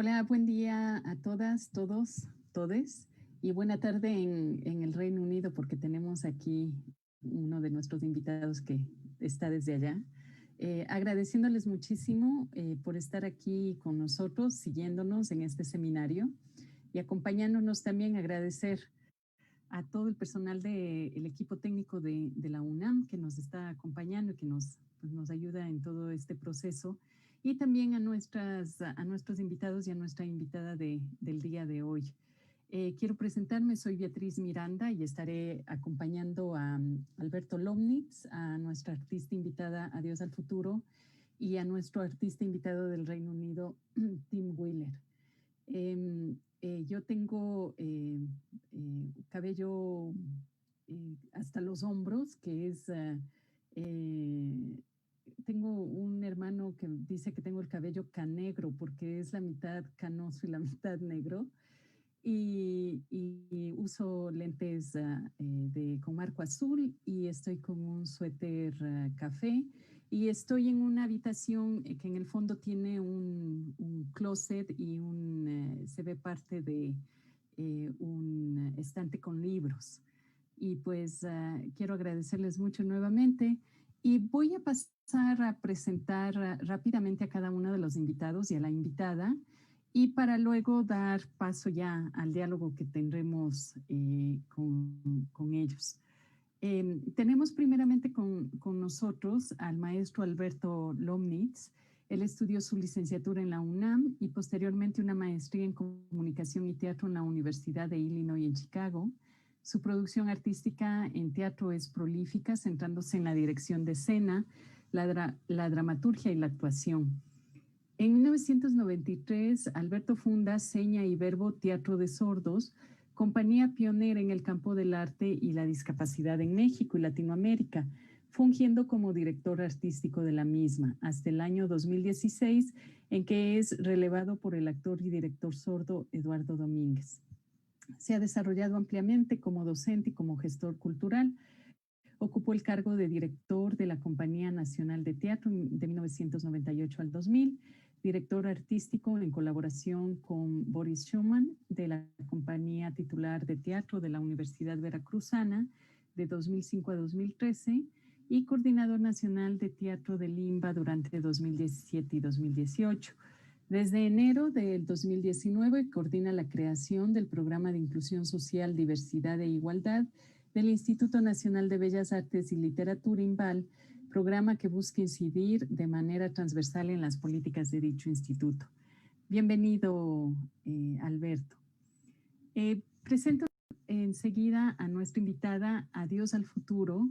Hola, buen día a todas, todos, todes y buena tarde en el Reino Unido porque tenemos aquí uno de nuestros invitados que está desde allá. Agradeciéndoles muchísimo por estar aquí con nosotros, siguiéndonos en este seminario y acompañándonos también. Agradecer a todo el personal del equipo técnico de la UNAM que nos está acompañando y que nos ayuda en todo este proceso, y también a nuestros invitados y a nuestra invitada del día de hoy. Quiero presentarme, soy Beatriz Miranda y estaré acompañando a Alberto Lomnitz, a nuestra artista invitada Adiós al Futuro, y a nuestro artista invitado del Reino Unido, Tim Wheeler. Yo tengo cabello hasta los hombros, que es... tengo un hermano que dice que tengo el cabello canegro porque es la mitad canoso y la mitad negro. Y uso lentes con marco azul y estoy con un suéter café. Y estoy en una habitación que en el fondo tiene un closet y se ve parte de un estante con libros. Y pues quiero agradecerles mucho nuevamente y voy a pasar a presentar rápidamente a cada uno de los invitados y a la invitada, y para luego dar paso ya al diálogo que tendremos con ellos. Tenemos primeramente con nosotros al maestro Alberto Lomnitz. Él estudió su licenciatura en la UNAM y posteriormente una maestría en comunicación y teatro en la Universidad de Illinois en Chicago. Su producción artística en teatro es prolífica, centrándose en la dirección de escena, la dramaturgia y la actuación. En 1993, Alberto funda Seña y Verbo Teatro de Sordos, compañía pionera en el campo del arte y la discapacidad en México y Latinoamérica, fungiendo como director artístico de la misma hasta el año 2016, en que es relevado por el actor y director sordo Eduardo Domínguez. Se ha desarrollado ampliamente como docente y como gestor cultural. Ocupó el cargo de director de la Compañía Nacional de Teatro de 1998 al 2000, director artístico en colaboración con Boris Schumann de la Compañía Titular de Teatro de la Universidad Veracruzana de 2005 a 2013 y coordinador nacional de teatro de Limba durante 2017 y 2018. Desde enero del 2019 coordina la creación del Programa de Inclusión Social, Diversidad e Igualdad del Instituto Nacional de Bellas Artes y Literatura, INVAL, programa que busca incidir de manera transversal en las políticas de dicho instituto. Bienvenido, Alberto. Presento enseguida a nuestra invitada, Adiós al Futuro.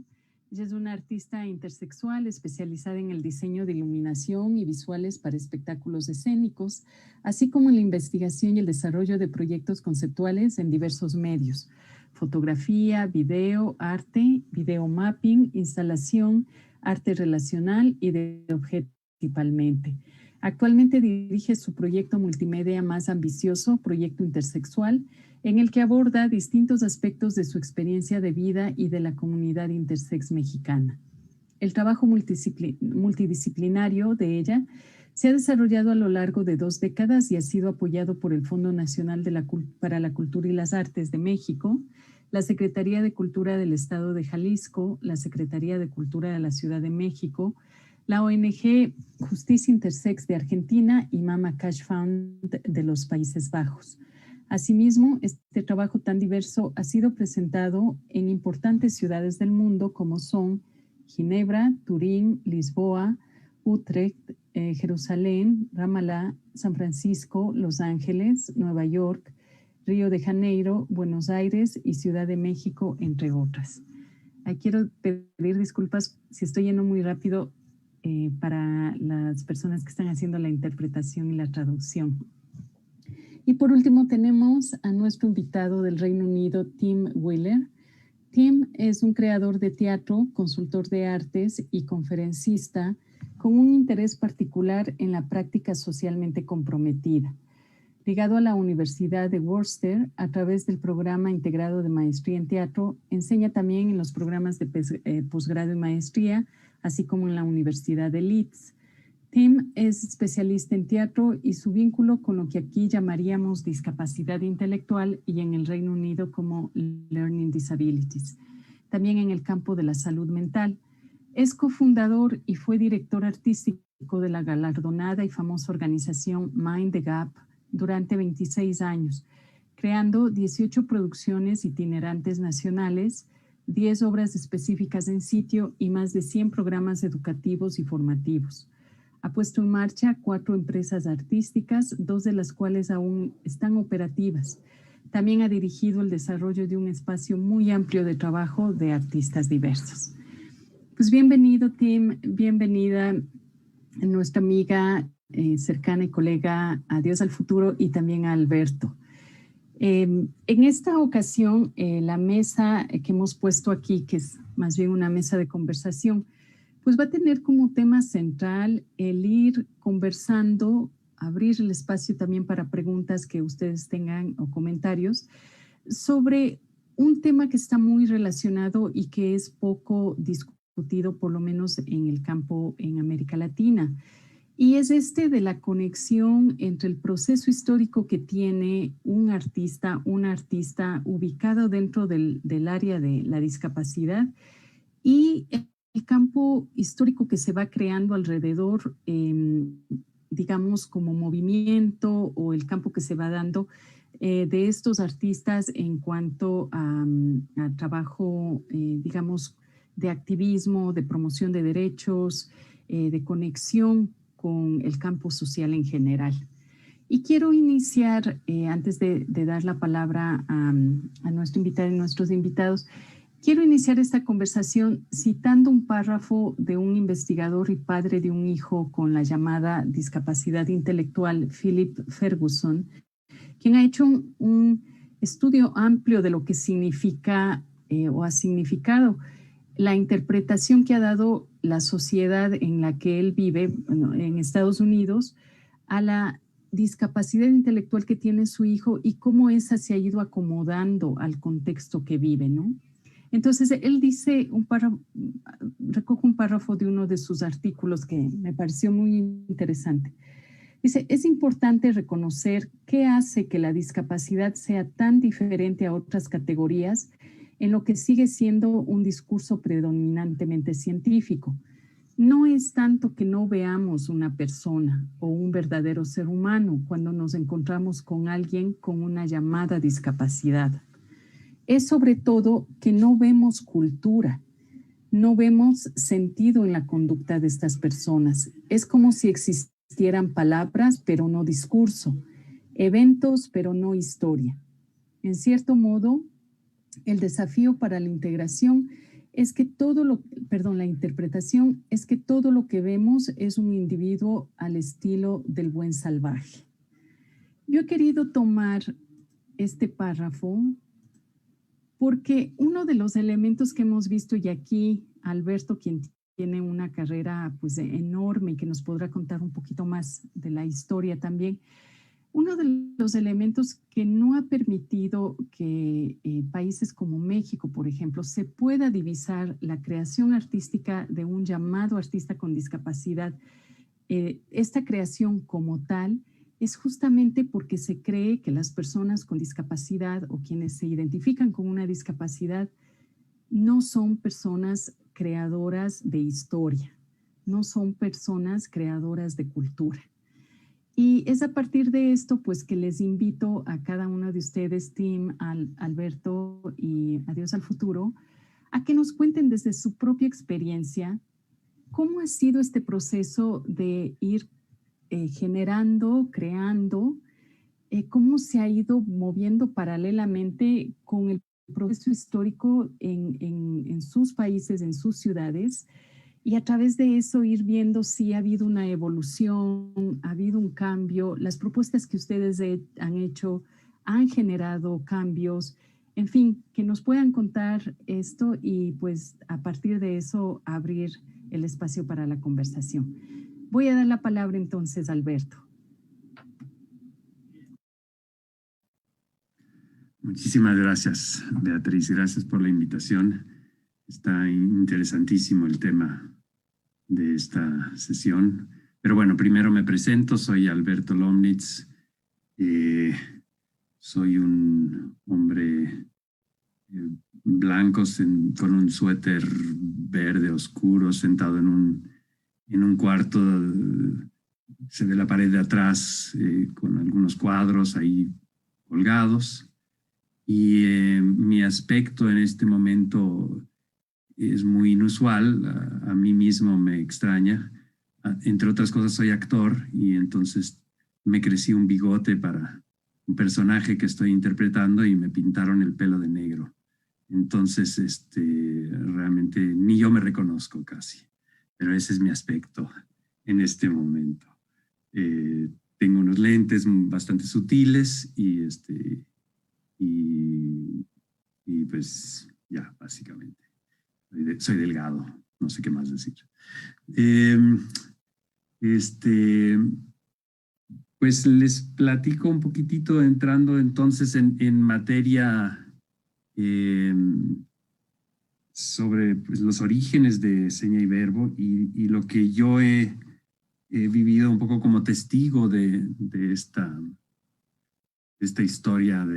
Ella es una artista intersexual especializada en el diseño de iluminación y visuales para espectáculos escénicos, así como en la investigación y el desarrollo de proyectos conceptuales en diversos medios: fotografía, video, arte, video mapping, instalación, arte relacional y de objetos principalmente. Actualmente dirige su proyecto multimedia más ambicioso, Proyecto Intersexual, en el que aborda distintos aspectos de su experiencia de vida y de la comunidad intersex mexicana. El trabajo multidisciplinario de ella se ha desarrollado a lo largo de 2 décadas y ha sido apoyado por el Fondo Nacional para la Cultura y las Artes de México, la Secretaría de Cultura del Estado de Jalisco, la Secretaría de Cultura de la Ciudad de México, la ONG Justicia Intersex de Argentina y Mama Cash Fund de los Países Bajos. Asimismo, este trabajo tan diverso ha sido presentado en importantes ciudades del mundo como son Ginebra, Turín, Lisboa, Utrecht, Jerusalén, Ramallah, San Francisco, Los Ángeles, Nueva York, Río de Janeiro, Buenos Aires y Ciudad de México, entre otras. Quiero pedir disculpas si estoy yendo muy rápido para las personas que están haciendo la interpretación y la traducción. Y por último tenemos a nuestro invitado del Reino Unido, Tim Wheeler. Tim es un creador de teatro, consultor de artes y conferencista con un interés particular en la práctica socialmente comprometida. Ligado a la Universidad de Worcester, a través del programa integrado de maestría en teatro, enseña también en los programas de posgrado y maestría, así como en la Universidad de Leeds. Tim es especialista en teatro y su vínculo con lo que aquí llamaríamos discapacidad intelectual y en el Reino Unido como Learning Disabilities. También en el campo de la salud mental. Es cofundador y fue director artístico de la galardonada y famosa organización Mind the Gap durante 26 años, creando 18 producciones itinerantes nacionales, 10 obras específicas en sitio y más de 100 programas educativos y formativos. Ha puesto en marcha 4 empresas artísticas, 2 de las cuales aún están operativas. También ha dirigido el desarrollo de un espacio muy amplio de trabajo de artistas diversos. Pues bienvenido, Tim, bienvenida nuestra amiga cercana y colega Adiós al Futuro y también a Alberto. En esta ocasión, la mesa que hemos puesto aquí, que es más bien una mesa de conversación, pues va a tener como tema central el ir conversando, abrir el espacio también para preguntas que ustedes tengan o comentarios sobre un tema que está muy relacionado y que es poco discutido, por lo menos en el campo en América Latina. Y es de la conexión entre el proceso histórico que tiene un artista ubicado dentro del área de la discapacidad y el campo histórico que se va creando alrededor, digamos, como movimiento o el campo que se va dando de estos artistas en cuanto a trabajo, digamos, de activismo, de promoción de derechos, de conexión con el campo social en general. Y quiero iniciar, antes de dar la palabra a nuestro invitado y nuestros invitados, quiero iniciar esta conversación citando un párrafo de un investigador y padre de un hijo con la llamada discapacidad intelectual, Philip Ferguson, quien ha hecho un estudio amplio de lo que significa o ha significado la interpretación que ha dado la sociedad en la que él vive, bueno, en Estados Unidos, a la discapacidad intelectual que tiene su hijo y cómo esa se ha ido acomodando al contexto que vive, ¿no? Entonces, él dice recoge un párrafo de uno de sus artículos que me pareció muy interesante. Dice, es importante reconocer qué hace que la discapacidad sea tan diferente a otras categorías en lo que sigue siendo un discurso predominantemente científico. No es tanto que no veamos una persona o un verdadero ser humano cuando nos encontramos con alguien con una llamada discapacidad. Es sobre todo que no vemos cultura, no vemos sentido en la conducta de estas personas. Es como si existieran palabras, pero no discurso, eventos, pero no historia. En cierto modo, el desafío para la integración es que la interpretación es que todo lo que vemos es un individuo al estilo del buen salvaje. Yo he querido tomar este párrafo porque uno de los elementos que hemos visto, y aquí Alberto, quien tiene una carrera pues enorme y que nos podrá contar un poquito más de la historia también, uno de los elementos que no ha permitido que países como México, por ejemplo, se pueda divisar la creación artística de un llamado artista con discapacidad, esta creación como tal, es justamente porque se cree que las personas con discapacidad o quienes se identifican con una discapacidad no son personas creadoras de historia, no son personas creadoras de cultura. Y es a partir de esto, pues, que les invito a cada uno de ustedes, Tim, Alberto y Adiós al Futuro, a que nos cuenten desde su propia experiencia cómo ha sido este proceso de ir generando, creando, cómo se ha ido moviendo paralelamente con el proceso histórico en sus países, en sus ciudades, y a través de eso ir viendo si ha habido una evolución, ha habido un cambio, las propuestas que ustedes han hecho han generado cambios, en fin, que nos puedan contar esto y pues a partir de eso abrir el espacio para la conversación. Voy a dar la palabra entonces a Alberto. Muchísimas gracias, Beatriz. Gracias por la invitación. Está interesantísimo el tema de esta sesión. Pero bueno, primero me presento, soy Alberto Lomnitz. Soy un hombre blanco con un suéter verde oscuro sentado en un cuarto. Se ve la pared de atrás con algunos cuadros ahí colgados. Y mi aspecto en este momento es muy inusual. A mí mismo me extraña. Entre otras cosas, soy actor y entonces me crecí un bigote para un personaje que estoy interpretando y me pintaron el pelo de negro. Entonces, realmente ni yo me reconozco casi, pero ese es mi aspecto en este momento. Tengo unos lentes bastante sutiles y pues ya, básicamente. Soy delgado, no sé qué más decir. Pues les platico un poquitito entrando entonces en materia sobre pues, los orígenes de Seña y Verbo y lo que yo he vivido un poco como testigo de esta historia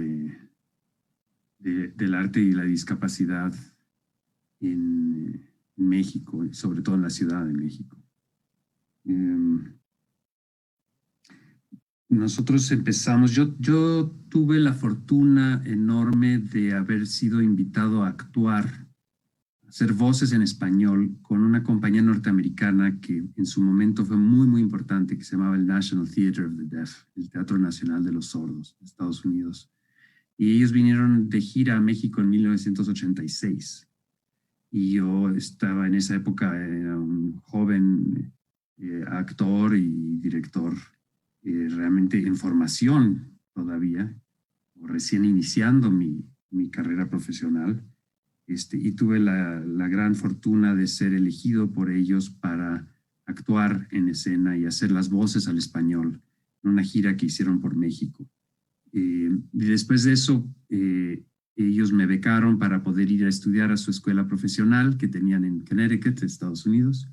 del arte y la discapacidad en México, y sobre todo en la Ciudad de México. Nosotros empezamos, yo tuve la fortuna enorme de haber sido invitado a actuar, a hacer voces en español con una compañía norteamericana que en su momento fue muy, muy importante, que se llamaba el National Theatre of the Deaf, el Teatro Nacional de los Sordos de Estados Unidos. Y ellos vinieron de gira a México en 1986. Y yo estaba en esa época, era un joven actor y director realmente en formación todavía, o recién iniciando mi carrera profesional, y tuve la gran fortuna de ser elegido por ellos para actuar en escena y hacer las voces al español en una gira que hicieron por México. Y después de eso, ellos me becaron para poder ir a estudiar a su escuela profesional que tenían en Connecticut, Estados Unidos.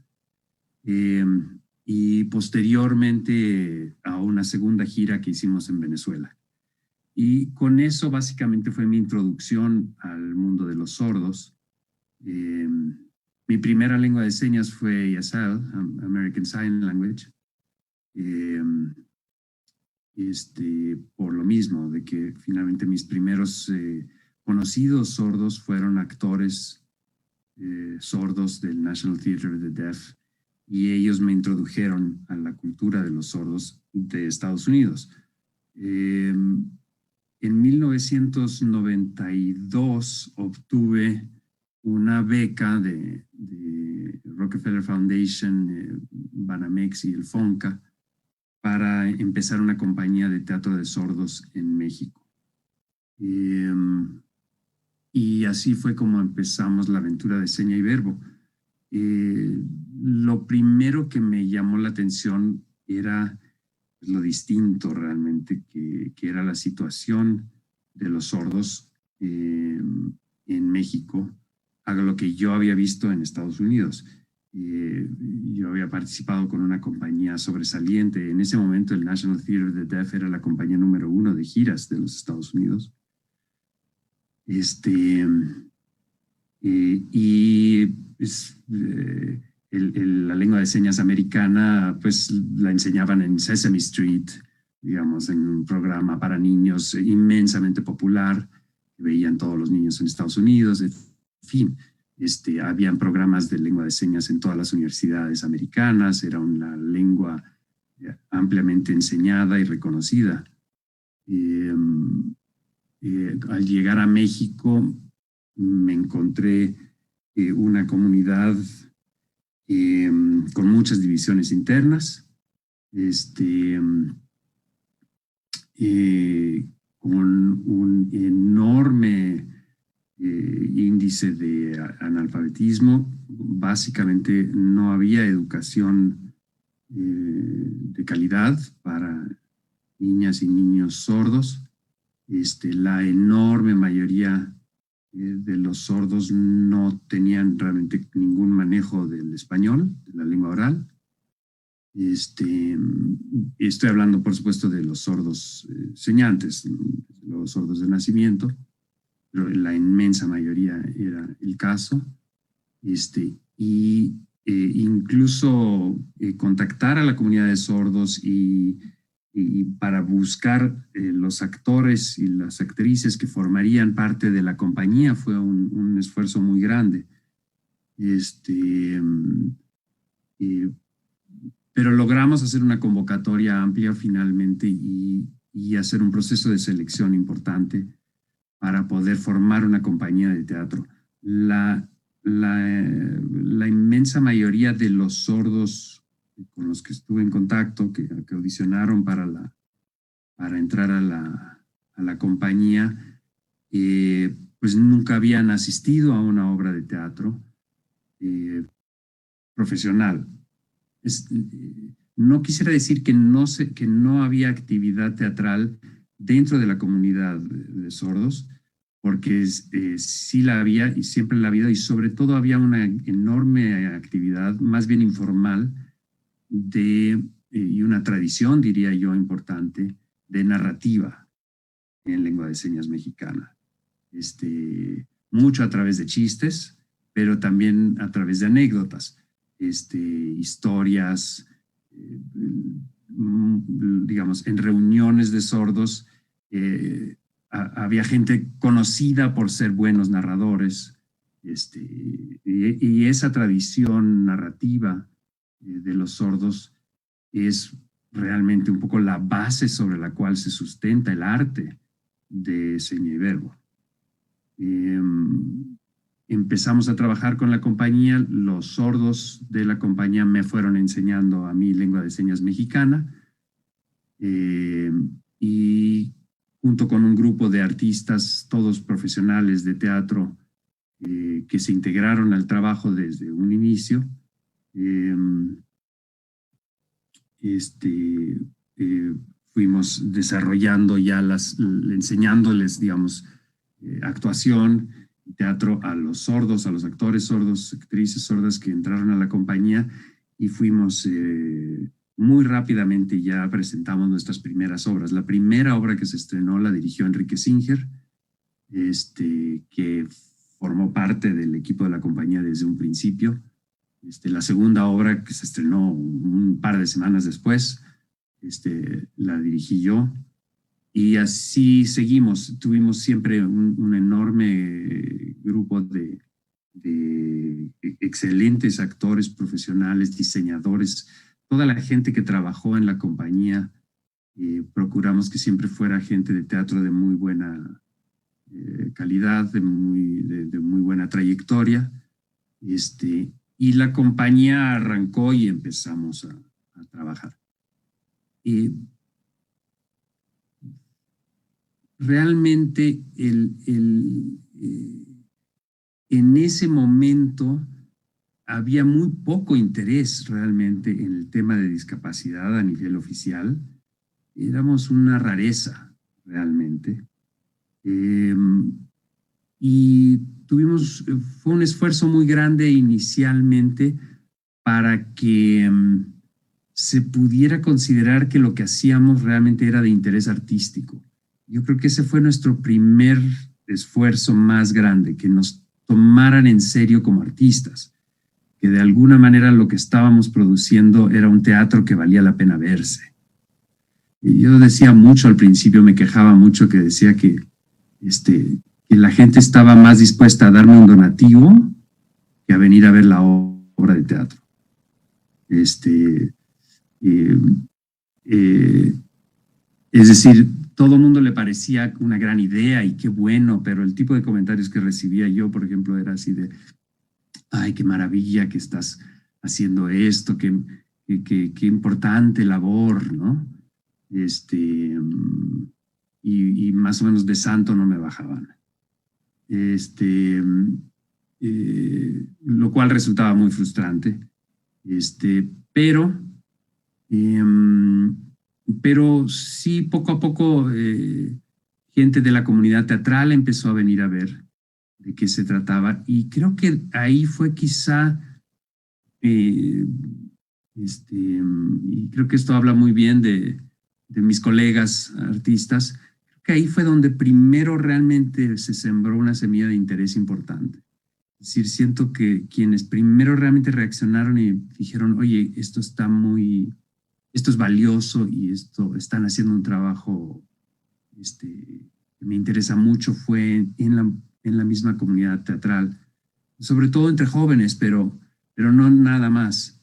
Y posteriormente a una segunda gira que hicimos en Venezuela. Y con eso básicamente fue mi introducción al mundo de los sordos. Mi primera lengua de señas fue ESL, American Sign Language, por lo mismo, de que finalmente mis primeros conocidos sordos fueron actores sordos del National Theatre of the Deaf, y ellos me introdujeron a la cultura de los sordos de Estados Unidos. En 1992 obtuve una beca de Rockefeller Foundation, Banamex y el FONCA para empezar una compañía de teatro de sordos en México. Y así fue como empezamos la aventura de Seña y Verbo. Lo primero que me llamó la atención era lo distinto realmente que era la situación de los sordos en México a lo que yo había visto en Estados Unidos. Yo había participado con una compañía sobresaliente. En ese momento el National Theatre of the Deaf era la compañía número 1 de giras de los Estados Unidos. La lengua de señas americana, pues la enseñaban en Sesame Street, digamos, en un programa para niños inmensamente popular, que veían todos los niños en Estados Unidos, en fin. Habían programas de lengua de señas en todas las universidades americanas, era una lengua ampliamente enseñada y reconocida. Al llegar a México me encontré una comunidad con muchas divisiones internas, con un enorme índice de analfabetismo. Básicamente no había educación de calidad para niñas y niños sordos. La enorme mayoría de los sordos no tenían realmente ningún manejo del español, de la lengua oral. Estoy hablando, por supuesto, de los sordos señantes, los sordos de nacimiento, pero la inmensa mayoría era el caso. Incluso contactar a la comunidad de sordos y para buscar los actores y las actrices que formarían parte de la compañía fue un esfuerzo muy grande. Pero logramos hacer una convocatoria amplia finalmente y hacer un proceso de selección importante para poder formar una compañía de teatro. La inmensa mayoría de los sordos con los que estuve en contacto, que audicionaron para entrar a la compañía, pues nunca habían asistido a una obra de teatro profesional. No quisiera decir que no había actividad teatral dentro de la comunidad de sordos, porque sí la había y siempre la ha habido, y sobre todo había una enorme actividad, más bien informal, y una tradición, diría yo, importante, de narrativa en lengua de señas mexicana. Mucho a través de chistes, pero también a través de anécdotas, historias, digamos, en reuniones de sordos, había gente conocida por ser buenos narradores, y esa tradición narrativa de los sordos es realmente un poco la base sobre la cual se sustenta el arte de seña y verbo. Empezamos a trabajar con la compañía, los sordos de la compañía me fueron enseñando a mí lengua de señas mexicana, y junto con un grupo de artistas, todos profesionales de teatro, que se integraron al trabajo desde un inicio, fuimos desarrollando ya enseñándoles, digamos, actuación, teatro a los sordos, a los actores sordos, actrices sordas que entraron a la compañía, y fuimos muy rápidamente ya presentamos nuestras primeras obras. La primera obra que se estrenó la dirigió Enrique Singer, que formó parte del equipo de la compañía desde un principio. La segunda obra, que se estrenó un par de semanas después, la dirigí yo. Y así seguimos. Tuvimos siempre un enorme grupo de excelentes actores profesionales, diseñadores, toda la gente que trabajó en la compañía. Procuramos que siempre fuera gente de teatro de muy buena calidad, de muy buena trayectoria. Y la compañía arrancó y empezamos a trabajar. Y realmente en ese momento había muy poco interés realmente en el tema de discapacidad a nivel oficial. Éramos una rareza realmente. Y fue un esfuerzo muy grande inicialmente para que se pudiera considerar que lo que hacíamos realmente era de interés artístico. Yo creo que ese fue nuestro primer esfuerzo más grande, que nos tomaran en serio como artistas, que de alguna manera lo que estábamos produciendo era un teatro que valía la pena verse. Y yo decía mucho al principio, me quejaba mucho, que decía que la gente estaba más dispuesta a darme un donativo que a venir a ver la obra de teatro. Es decir, todo el mundo le parecía una gran idea y qué bueno, pero el tipo de comentarios que recibía yo, por ejemplo, era así de: ay, qué maravilla que estás haciendo esto, qué importante labor, ¿no? Y más o menos de santo no me bajaban. Lo cual resultaba muy frustrante. Pero sí, poco a poco, gente de la comunidad teatral empezó a venir a ver de qué se trataba, y creo que ahí fue quizá Y creo que esto habla muy bien de mis colegas artistas. Creo que ahí fue donde primero realmente se sembró una semilla de interés importante. Es decir, siento que quienes primero realmente reaccionaron y dijeron, oye, esto es valioso y están haciendo un trabajo que me interesa mucho, fue en la misma comunidad teatral, sobre todo entre jóvenes, pero no nada más.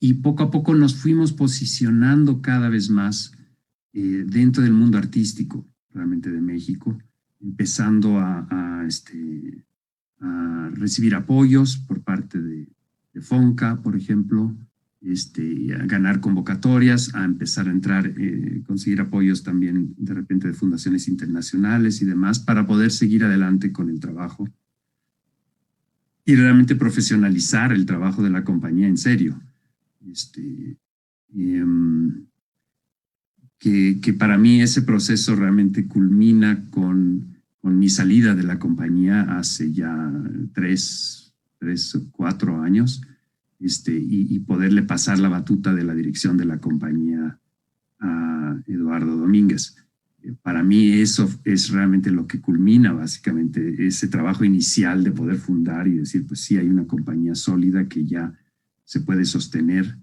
Y poco a poco nos fuimos posicionando cada vez más dentro del mundo artístico, realmente de México, empezando a recibir apoyos por parte de FONCA, por ejemplo, a ganar convocatorias, a empezar a entrar, conseguir apoyos también de repente de fundaciones internacionales y demás para poder seguir adelante con el trabajo y realmente profesionalizar el trabajo de la compañía en serio. Que para mí ese proceso realmente culmina con mi salida de la compañía hace ya 3 o 4 años, y poderle pasar la batuta de la dirección de la compañía a Eduardo Domínguez. Para mí eso es realmente lo que culmina básicamente ese trabajo inicial de poder fundar y decir, pues sí, hay una compañía sólida que ya se puede sostener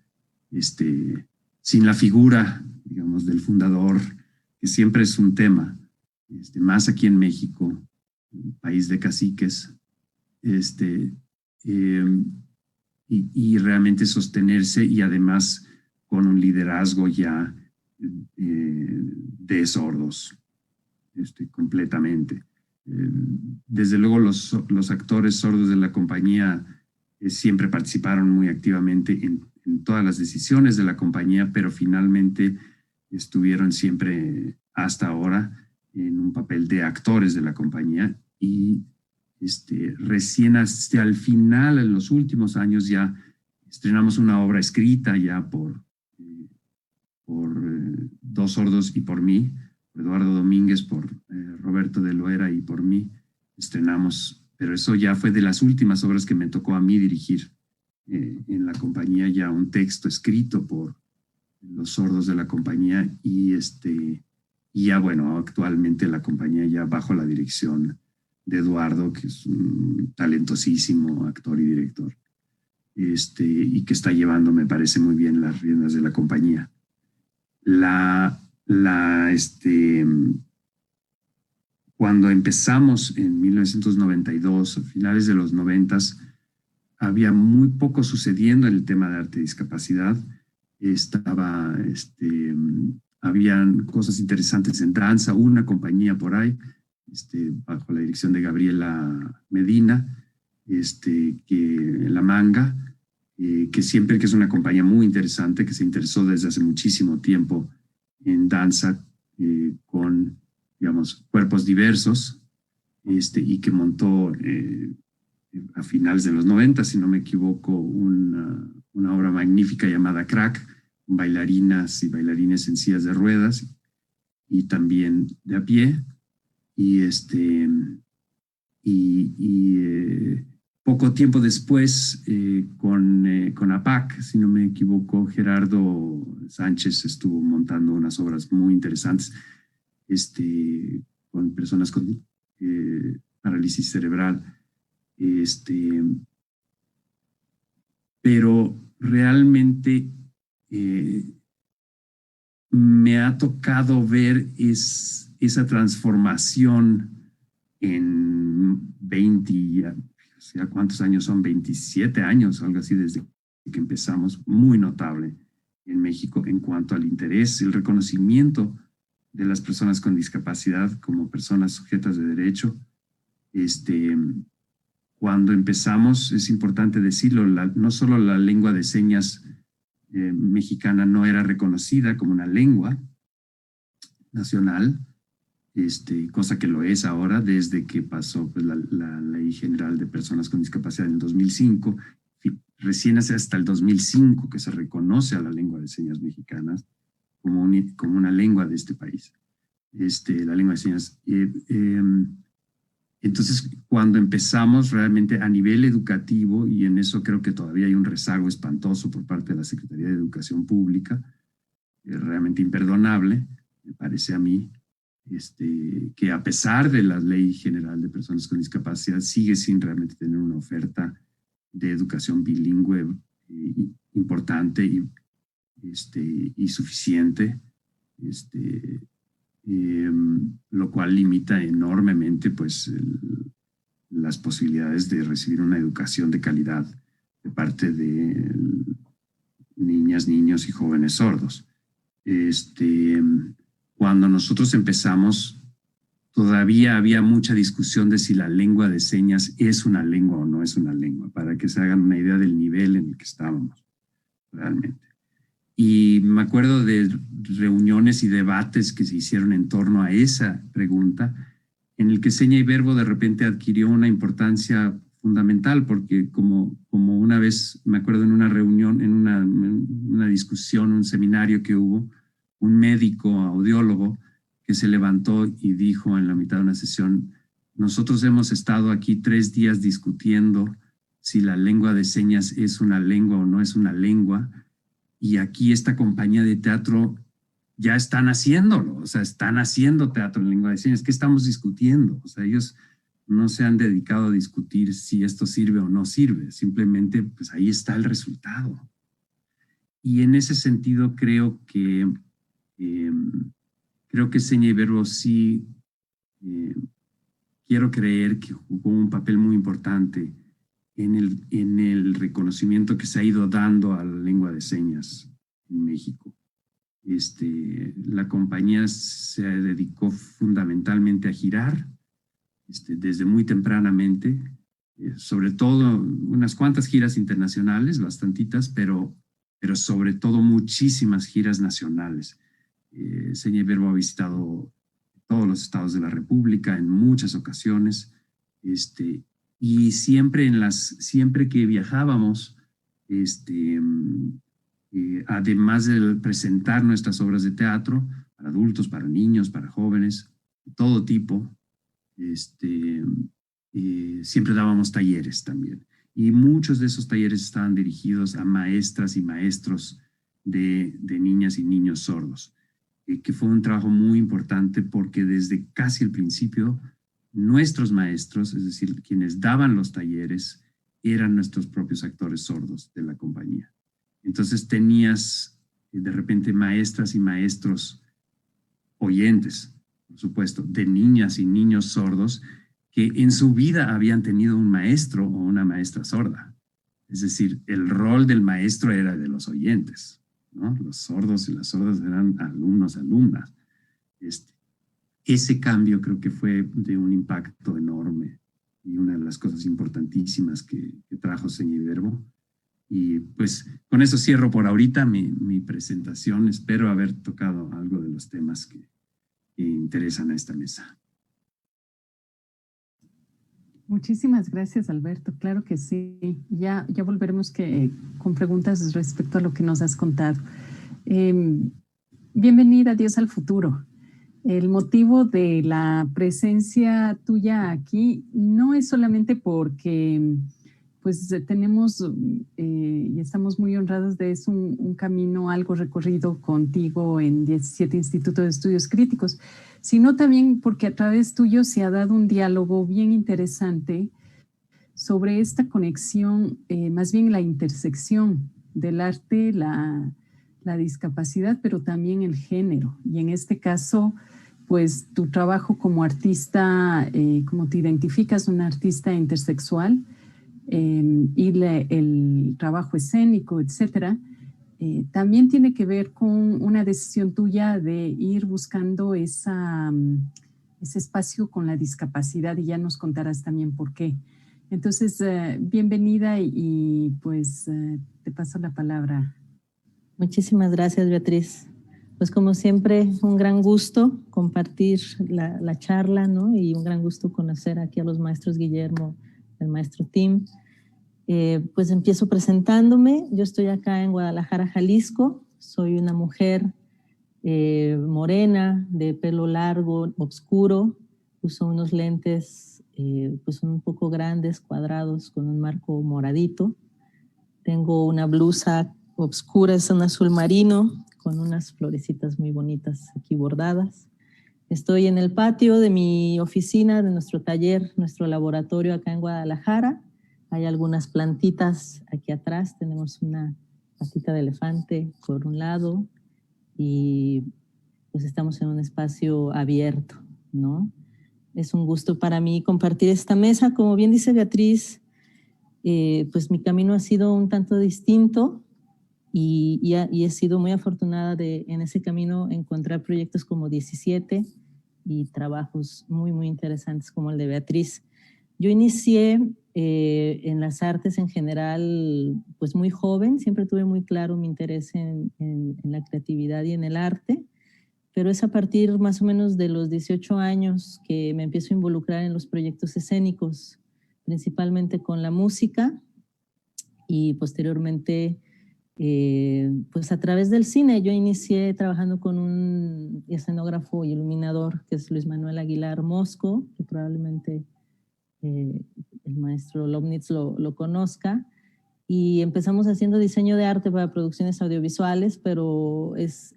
sin la figura, digamos, del fundador, que siempre es un tema, más aquí en México, un país de caciques, y realmente sostenerse y además con un liderazgo ya de sordos, completamente. Desde luego los actores sordos de la compañía siempre participaron muy activamente en todas las decisiones de la compañía, pero finalmente estuvieron siempre hasta ahora en un papel de actores de la compañía y recién hasta el final, en los últimos años, ya estrenamos una obra escrita ya por Dos Sordos y por mí, por Eduardo Domínguez, por Roberto de Loera y por mí. Estrenamos, pero eso ya fue de las últimas obras que me tocó a mí dirigir en la compañía, ya un texto escrito por los sordos de la compañía y ya bueno, actualmente la compañía ya bajo la dirección de Eduardo, que es un talentosísimo actor y director, y que está llevando, me parece muy bien, las riendas de la compañía. Cuando empezamos en 1992, a finales de los 90, había muy poco sucediendo en el tema de arte y discapacidad. Habían cosas interesantes en danza, una compañía por ahí, bajo la dirección de Gabriela Medina, que La Manga, que es una compañía muy interesante, que se interesó desde hace muchísimo tiempo en danza con, digamos, cuerpos diversos, y que montó a finales de los 90, si no me equivoco, una obra magnífica llamada Crack, bailarinas y bailarines en sillas de ruedas y también de a pie. Poco tiempo después, con APAC, si no me equivoco, Gerardo Sánchez estuvo montando unas obras muy interesantes con personas con parálisis cerebral. Pero realmente me ha tocado ver esa transformación en 20, o sea, ¿cuántos años son? 27 años, algo así, desde que empezamos, muy notable en México en cuanto al interés, el reconocimiento de las personas con discapacidad como personas sujetas de derecho. Cuando empezamos, es importante decirlo, no solo la lengua de señas mexicana no era reconocida como una lengua nacional, cosa que lo es ahora desde que pasó pues, la Ley General de Personas con Discapacidad en el 2005. Recién hasta el 2005 que se reconoce a la lengua de señas mexicanas como una lengua de este país, la lengua de señas. Entonces, cuando empezamos realmente a nivel educativo, y en eso creo que todavía hay un rezago espantoso por parte de la Secretaría de Educación Pública, realmente imperdonable, me parece a mí, que a pesar de la Ley General de Personas con Discapacidad, sigue sin realmente tener una oferta de educación bilingüe importante y suficiente, lo cual limita enormemente pues, las posibilidades de recibir una educación de calidad de parte de niñas, niños y jóvenes sordos. Cuando nosotros empezamos, todavía había mucha discusión de si la lengua de señas es una lengua o no es una lengua, para que se hagan una idea del nivel en el que estábamos realmente. Y me acuerdo de reuniones y debates que se hicieron en torno a esa pregunta, en el que seña y verbo de repente adquirió una importancia fundamental, porque como una vez, me acuerdo en una reunión, en una discusión, un seminario que hubo, un médico audiólogo que se levantó y dijo en la mitad de una sesión: nosotros hemos estado aquí 3 días discutiendo si la lengua de señas es una lengua o no es una lengua, y aquí esta compañía de teatro ya están haciéndolo, o sea, están haciendo teatro en lengua de señas. ¿Qué estamos discutiendo? O sea, ellos no se han dedicado a discutir si esto sirve o no sirve, simplemente pues ahí está el resultado. Y en ese sentido creo que seña y verbo sí, quiero creer que jugó un papel muy importante en el reconocimiento que se ha ido dando a la lengua de señas en México. La compañía se dedicó fundamentalmente a girar desde muy tempranamente, sobre todo unas cuantas giras internacionales, bastantitas, pero sobre todo muchísimas giras nacionales. Seña y Verbo ha visitado todos los estados de la República en muchas ocasiones, y siempre que viajábamos, además de presentar nuestras obras de teatro para adultos, para niños, para jóvenes, de todo tipo, siempre dábamos talleres también. Y muchos de esos talleres estaban dirigidos a maestras y maestros de niñas y niños sordos, que fue un trabajo muy importante porque desde casi el principio nuestros maestros, es decir, quienes daban los talleres, eran nuestros propios actores sordos de la compañía. Entonces tenías de repente maestras y maestros oyentes, por supuesto, de niñas y niños sordos que en su vida habían tenido un maestro o una maestra sorda. Es decir, el rol del maestro era de los oyentes, ¿no? Los sordos y las sordas eran alumnos, alumnas. Ese cambio creo que fue de un impacto enorme y una de las cosas importantísimas que trajo Seña y Verbo. Y pues con eso cierro por ahorita mi presentación. Espero haber tocado algo de los temas que interesan a esta mesa. Muchísimas gracias, Alberto. Claro que sí. Ya volveremos con preguntas respecto a lo que nos has contado. Bienvenida, Dios al futuro. El motivo de la presencia tuya aquí no es solamente porque pues tenemos y estamos muy honrados de es un camino algo recorrido contigo en 17 Instituto de Estudios Críticos, sino también porque a través tuyo se ha dado un diálogo bien interesante sobre esta conexión, más bien la intersección del arte, la discapacidad, pero también el género. Y en este caso, pues tu trabajo como artista, como te identificas, un artista intersexual, y el trabajo escénico, etcétera, también tiene que ver con una decisión tuya de ir buscando ese espacio con la discapacidad, y ya nos contarás también por qué. Entonces, bienvenida y pues te paso la palabra. Muchísimas gracias, Beatriz. Pues como siempre, un gran gusto compartir la charla, ¿no? Y un gran gusto conocer aquí a los maestros Guillermo, el maestro Tim. Pues empiezo presentándome. Yo estoy acá en Guadalajara, Jalisco. Soy una mujer morena, de pelo largo, oscuro. Uso unos lentes pues son un poco grandes, cuadrados, con un marco moradito. Tengo una blusa oscura, es un azul marino, con unas florecitas muy bonitas aquí bordadas. Estoy en el patio de mi oficina, de nuestro taller, nuestro laboratorio acá en Guadalajara. Hay algunas plantitas aquí atrás. Tenemos una patita de elefante por un lado y pues estamos en un espacio abierto, ¿no? Es un gusto para mí compartir esta mesa. Como bien dice Beatriz, pues mi camino ha sido un tanto distinto y he sido muy afortunada de en ese camino encontrar proyectos como 17 y trabajos muy, muy interesantes como el de Beatriz. Yo inicié en las artes en general pues muy joven, siempre tuve muy claro mi interés en la creatividad y en el arte, pero es a partir más o menos de los 18 años que me empiezo a involucrar en los proyectos escénicos, principalmente con la música y posteriormente pues a través del cine. Yo inicié trabajando con un escenógrafo y iluminador que es Luis Manuel Aguilar Mosco, que probablemente el maestro Lobnitz lo conozca, y empezamos haciendo diseño de arte para producciones audiovisuales, pero pues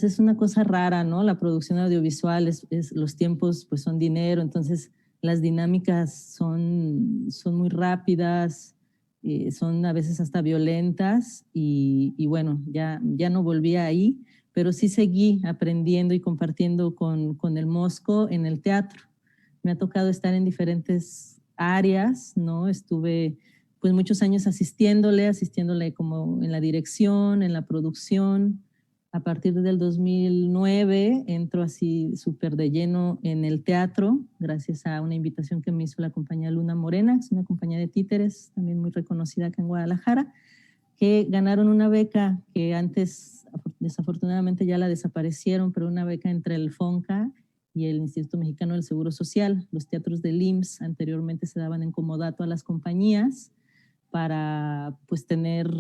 es una cosa rara, ¿no? La producción audiovisual, los tiempos pues son dinero, entonces las dinámicas son muy rápidas, son a veces hasta violentas y bueno, ya no volví ahí, pero sí seguí aprendiendo y compartiendo con el Mosco en el teatro. Me ha tocado estar en diferentes áreas, ¿no? Estuve pues muchos años asistiéndole como en la dirección, en la producción. A partir del 2009 entro así súper de lleno en el teatro, gracias a una invitación que me hizo la compañía Luna Morena, que es una compañía de títeres también muy reconocida acá en Guadalajara, que ganaron una beca que antes desafortunadamente ya la desaparecieron, pero una beca entre el FONCA y el Instituto Mexicano del Seguro Social. Los teatros del IMSS anteriormente se daban en comodato a las compañías para pues tener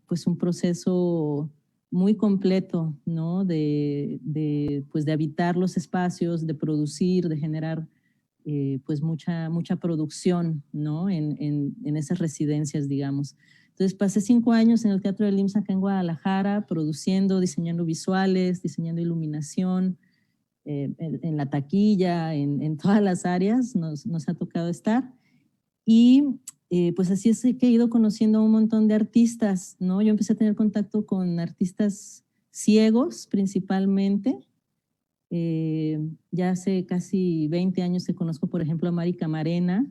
pues un proceso muy completo, ¿no? Pues de habitar los espacios, de producir, de generar pues mucha producción, ¿no? En esas residencias, digamos. Entonces pasé 5 años en el Teatro del IMSS acá en Guadalajara, produciendo, diseñando visuales, diseñando iluminación, en la taquilla, en todas las áreas nos ha tocado estar. Y pues así es que he ido conociendo a un montón de artistas, ¿no? Yo empecé a tener contacto con artistas ciegos principalmente. Ya hace casi 20 años que conozco, por ejemplo, a Mari Camarena,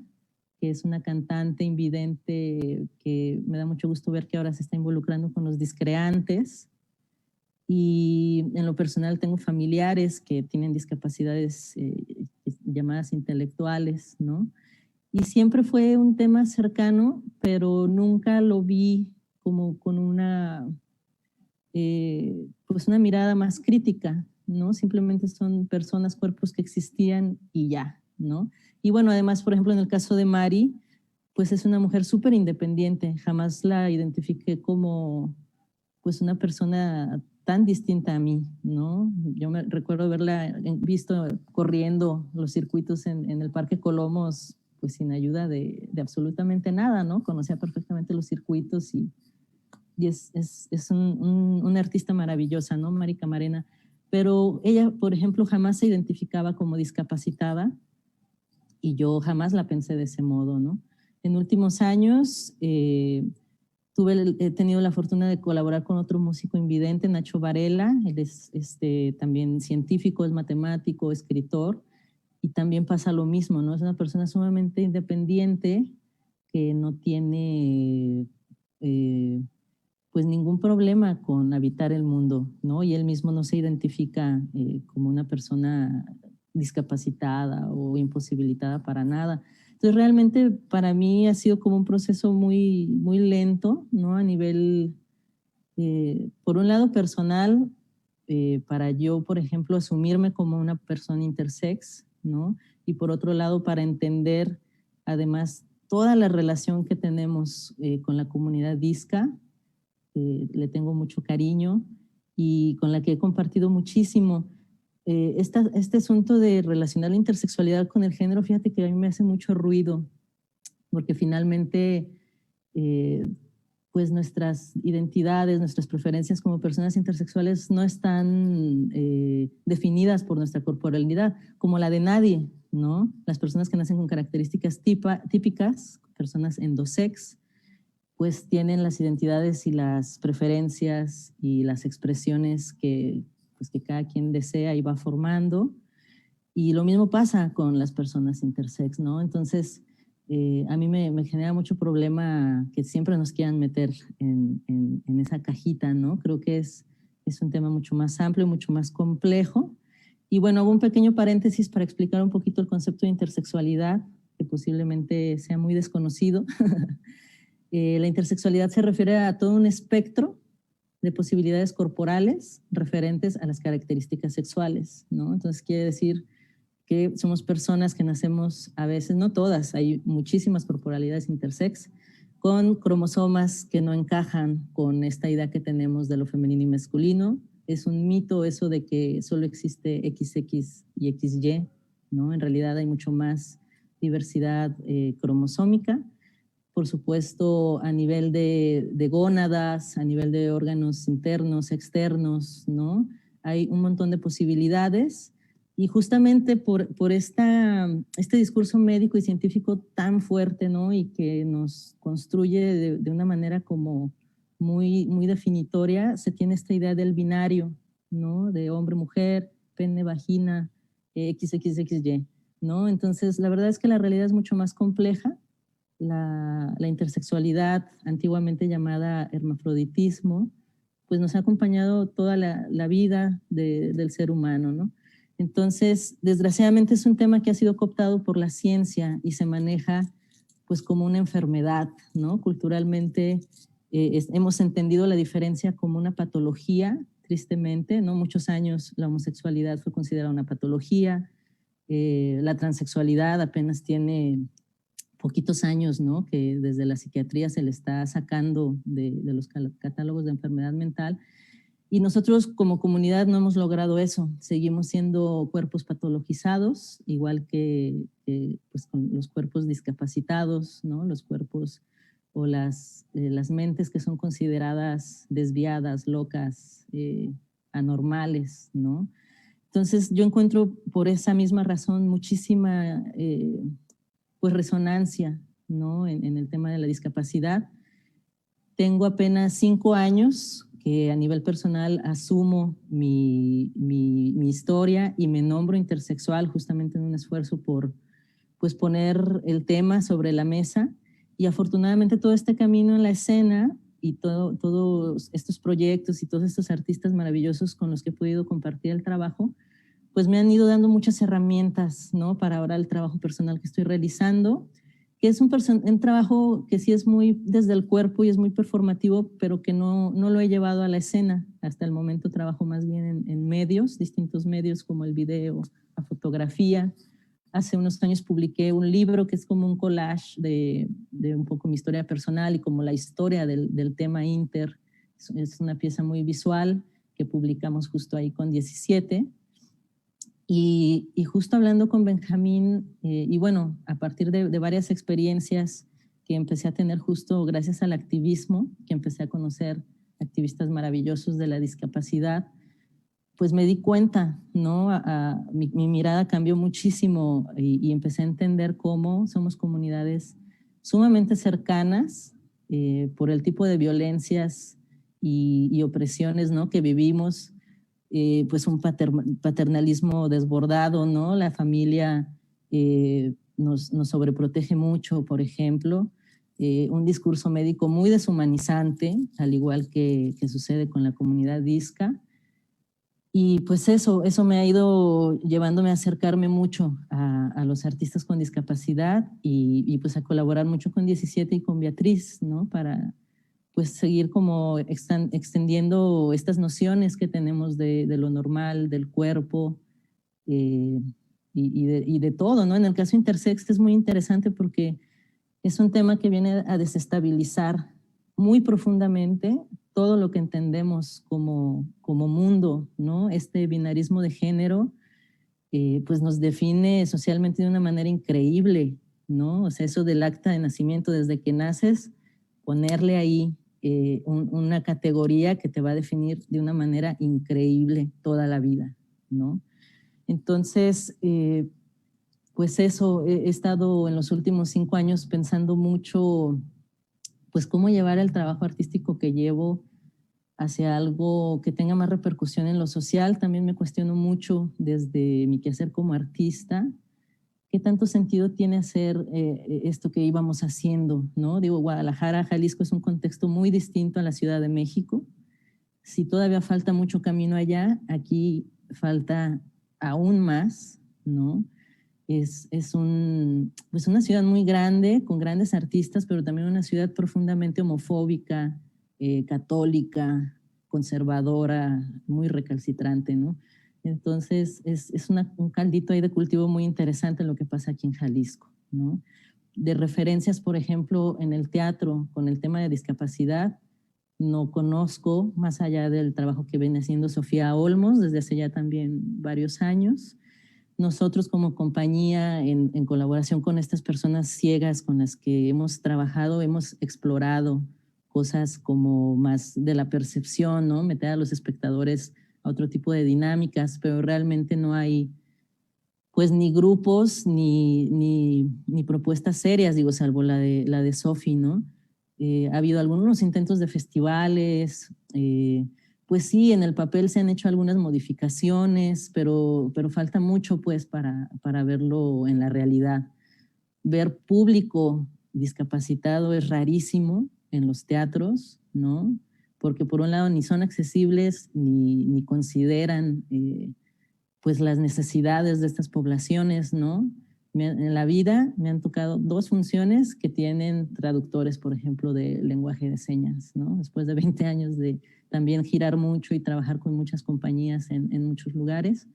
que es una cantante invidente que me da mucho gusto ver que ahora se está involucrando con los discreantes. Y en lo personal tengo familiares que tienen discapacidades llamadas intelectuales, ¿no? Y siempre fue un tema cercano, pero nunca lo vi como con pues una mirada más crítica, ¿no? Simplemente son personas, cuerpos que existían y ya, ¿no? Y bueno, además, por ejemplo, en el caso de Mari, pues es una mujer súper independiente. Jamás la identifiqué como pues una persona tan distinta a mí, ¿no? Yo me recuerdo haberla visto corriendo los circuitos en el Parque Colomos, pues sin ayuda de absolutamente nada, ¿no? Conocía perfectamente los circuitos y es una artista maravillosa, ¿no? Mari Camarena. Pero ella, por ejemplo, jamás se identificaba como discapacitada y yo jamás la pensé de ese modo, ¿no? En últimos años he tenido la fortuna de colaborar con otro músico invidente, Nacho Varela. Él es también científico, es matemático, escritor, y también pasa lo mismo, ¿no? Es una persona sumamente independiente que no tiene pues ningún problema con habitar el mundo, ¿no? Y él mismo no se identifica como una persona discapacitada o imposibilitada para nada. Entonces realmente para mí ha sido como un proceso muy, muy lento, ¿no? A nivel, por un lado personal, para yo, por ejemplo, asumirme como una persona intersex, ¿no? Y por otro lado, para entender además toda la relación que tenemos con la comunidad disca, le tengo mucho cariño y con la que he compartido muchísimo. Este asunto de relacionar la intersexualidad con el género, fíjate que a mí me hace mucho ruido, porque finalmente pues nuestras identidades, nuestras preferencias como personas intersexuales no están definidas por nuestra corporalidad, como la de nadie, ¿no? Las personas que nacen con características típicas, personas endosex, pues tienen las identidades y las preferencias y las expresiones que cada quien desea y va formando. Y lo mismo pasa con las personas intersex, ¿no? Entonces, a mí me genera mucho problema que siempre nos quieran meter en esa cajita, ¿no? Creo que es un tema mucho más amplio, mucho más complejo. Y bueno, hago un pequeño paréntesis para explicar un poquito el concepto de intersexualidad, que posiblemente sea muy desconocido. La intersexualidad se refiere a todo un espectro de posibilidades corporales referentes a las características sexuales, ¿no? Entonces quiere decir que somos personas que nacemos, a veces, no todas, hay muchísimas corporalidades intersex, con cromosomas que no encajan con esta idea que tenemos de lo femenino y masculino. Es un mito eso de que solo existe XX y XY, ¿no? En realidad hay mucho más diversidad cromosómica. Por supuesto, a nivel de gónadas, a nivel de órganos internos, externos, ¿no? Hay un montón de posibilidades. Y justamente por este discurso médico y científico tan fuerte, ¿no? Y que nos construye de una manera como muy, muy definitoria, se tiene esta idea del binario, ¿no? De hombre-mujer, pene-vagina, XXXY, ¿no? Entonces, la verdad es que la realidad es mucho más compleja. La intersexualidad, antiguamente llamada hermafroditismo, pues nos ha acompañado toda la vida del ser humano, ¿no? Entonces, desgraciadamente es un tema que ha sido cooptado por la ciencia y se maneja pues como una enfermedad, ¿no? Culturalmente hemos entendido la diferencia como una patología, tristemente, ¿no? Muchos años la homosexualidad fue considerada una patología, la transexualidad apenas tiene poquitos años, ¿no? Que desde la psiquiatría se le está sacando de los catálogos de enfermedad mental. Y nosotros como comunidad no hemos logrado eso. Seguimos siendo cuerpos patologizados, igual que pues con los cuerpos discapacitados, ¿no? Los cuerpos o las mentes que son consideradas desviadas, locas, anormales, ¿no? Entonces yo encuentro por esa misma razón muchísima pues resonancia, ¿no? En el tema de la discapacidad. Tengo apenas 5 años que a nivel personal asumo mi historia y me nombro intersexual justamente en un esfuerzo por pues poner el tema sobre la mesa, y afortunadamente todo este camino en la escena y todos estos proyectos y todos estos artistas maravillosos con los que he podido compartir el trabajo, pues me han ido dando muchas herramientas, ¿no? Para ahora el trabajo personal que estoy realizando, que es un trabajo que sí es muy desde el cuerpo y es muy performativo, pero que no lo he llevado a la escena. Hasta el momento trabajo más bien en medios, distintos medios como el video, la fotografía. Hace unos años publiqué un libro que es como un collage de un poco mi historia personal y como la historia del tema inter. Es una pieza muy visual que publicamos justo ahí con 17. Y justo hablando con Benjamín, y bueno, a partir de varias experiencias que empecé a tener justo gracias al activismo, que empecé a conocer activistas maravillosos de la discapacidad, pues me di cuenta, ¿no? Mi mirada cambió muchísimo y empecé a entender cómo somos comunidades sumamente cercanas por el tipo de violencias y opresiones, ¿no? Que vivimos. Pues un paternalismo desbordado, ¿no? La familia nos sobreprotege mucho, por ejemplo. Un discurso médico muy deshumanizante, al igual que sucede con la comunidad disca. Y pues eso me ha ido llevándome a acercarme mucho a los artistas con discapacidad y pues a colaborar mucho con 17 y con Beatriz, ¿no? Para pues seguir como extendiendo estas nociones que tenemos de lo normal, del cuerpo y de todo, ¿no? En el caso intersex es muy interesante porque es un tema que viene a desestabilizar muy profundamente todo lo que entendemos como mundo, ¿no? Este binarismo de género pues nos define socialmente de una manera increíble, ¿no? O sea, eso del acta de nacimiento, desde que naces, ponerle ahí una categoría que te va a definir de una manera increíble toda la vida, ¿no? Entonces, pues eso, he estado en los últimos 5 años pensando mucho, pues cómo llevar el trabajo artístico que llevo hacia algo que tenga más repercusión en lo social. También me cuestiono mucho desde mi quehacer como artista, qué tanto sentido tiene hacer esto que íbamos haciendo, ¿no? Digo, Guadalajara, Jalisco es un contexto muy distinto a la Ciudad de México. Si todavía falta mucho camino allá, aquí falta aún más, ¿no? Es pues una ciudad muy grande, con grandes artistas, pero también una ciudad profundamente homofóbica, católica, conservadora, muy recalcitrante, ¿no? Entonces, es un caldito ahí de cultivo muy interesante lo que pasa aquí en Jalisco, ¿no? De referencias, por ejemplo, en el teatro, con el tema de discapacidad, no conozco, más allá del trabajo que viene haciendo Sofía Olmos desde hace ya también varios años. Nosotros como compañía, en colaboración con estas personas ciegas con las que hemos trabajado, hemos explorado cosas como más de la percepción, ¿no? Meter a los espectadores a otro tipo de dinámicas, pero realmente no hay pues ni grupos ni propuestas serias, digo, salvo la de Sofi, ¿no? Ha habido algunos intentos de festivales, pues sí, en el papel se han hecho algunas modificaciones, pero falta mucho pues para verlo en la realidad. Ver público discapacitado es rarísimo en los teatros, ¿no? Porque por un lado ni son accesibles ni consideran pues las necesidades de estas poblaciones, ¿no? En la vida me han tocado 2 funciones que tienen traductores, por ejemplo, de lenguaje de señas, ¿no? Después de 20 años de también girar mucho y trabajar con muchas compañías en muchos lugares.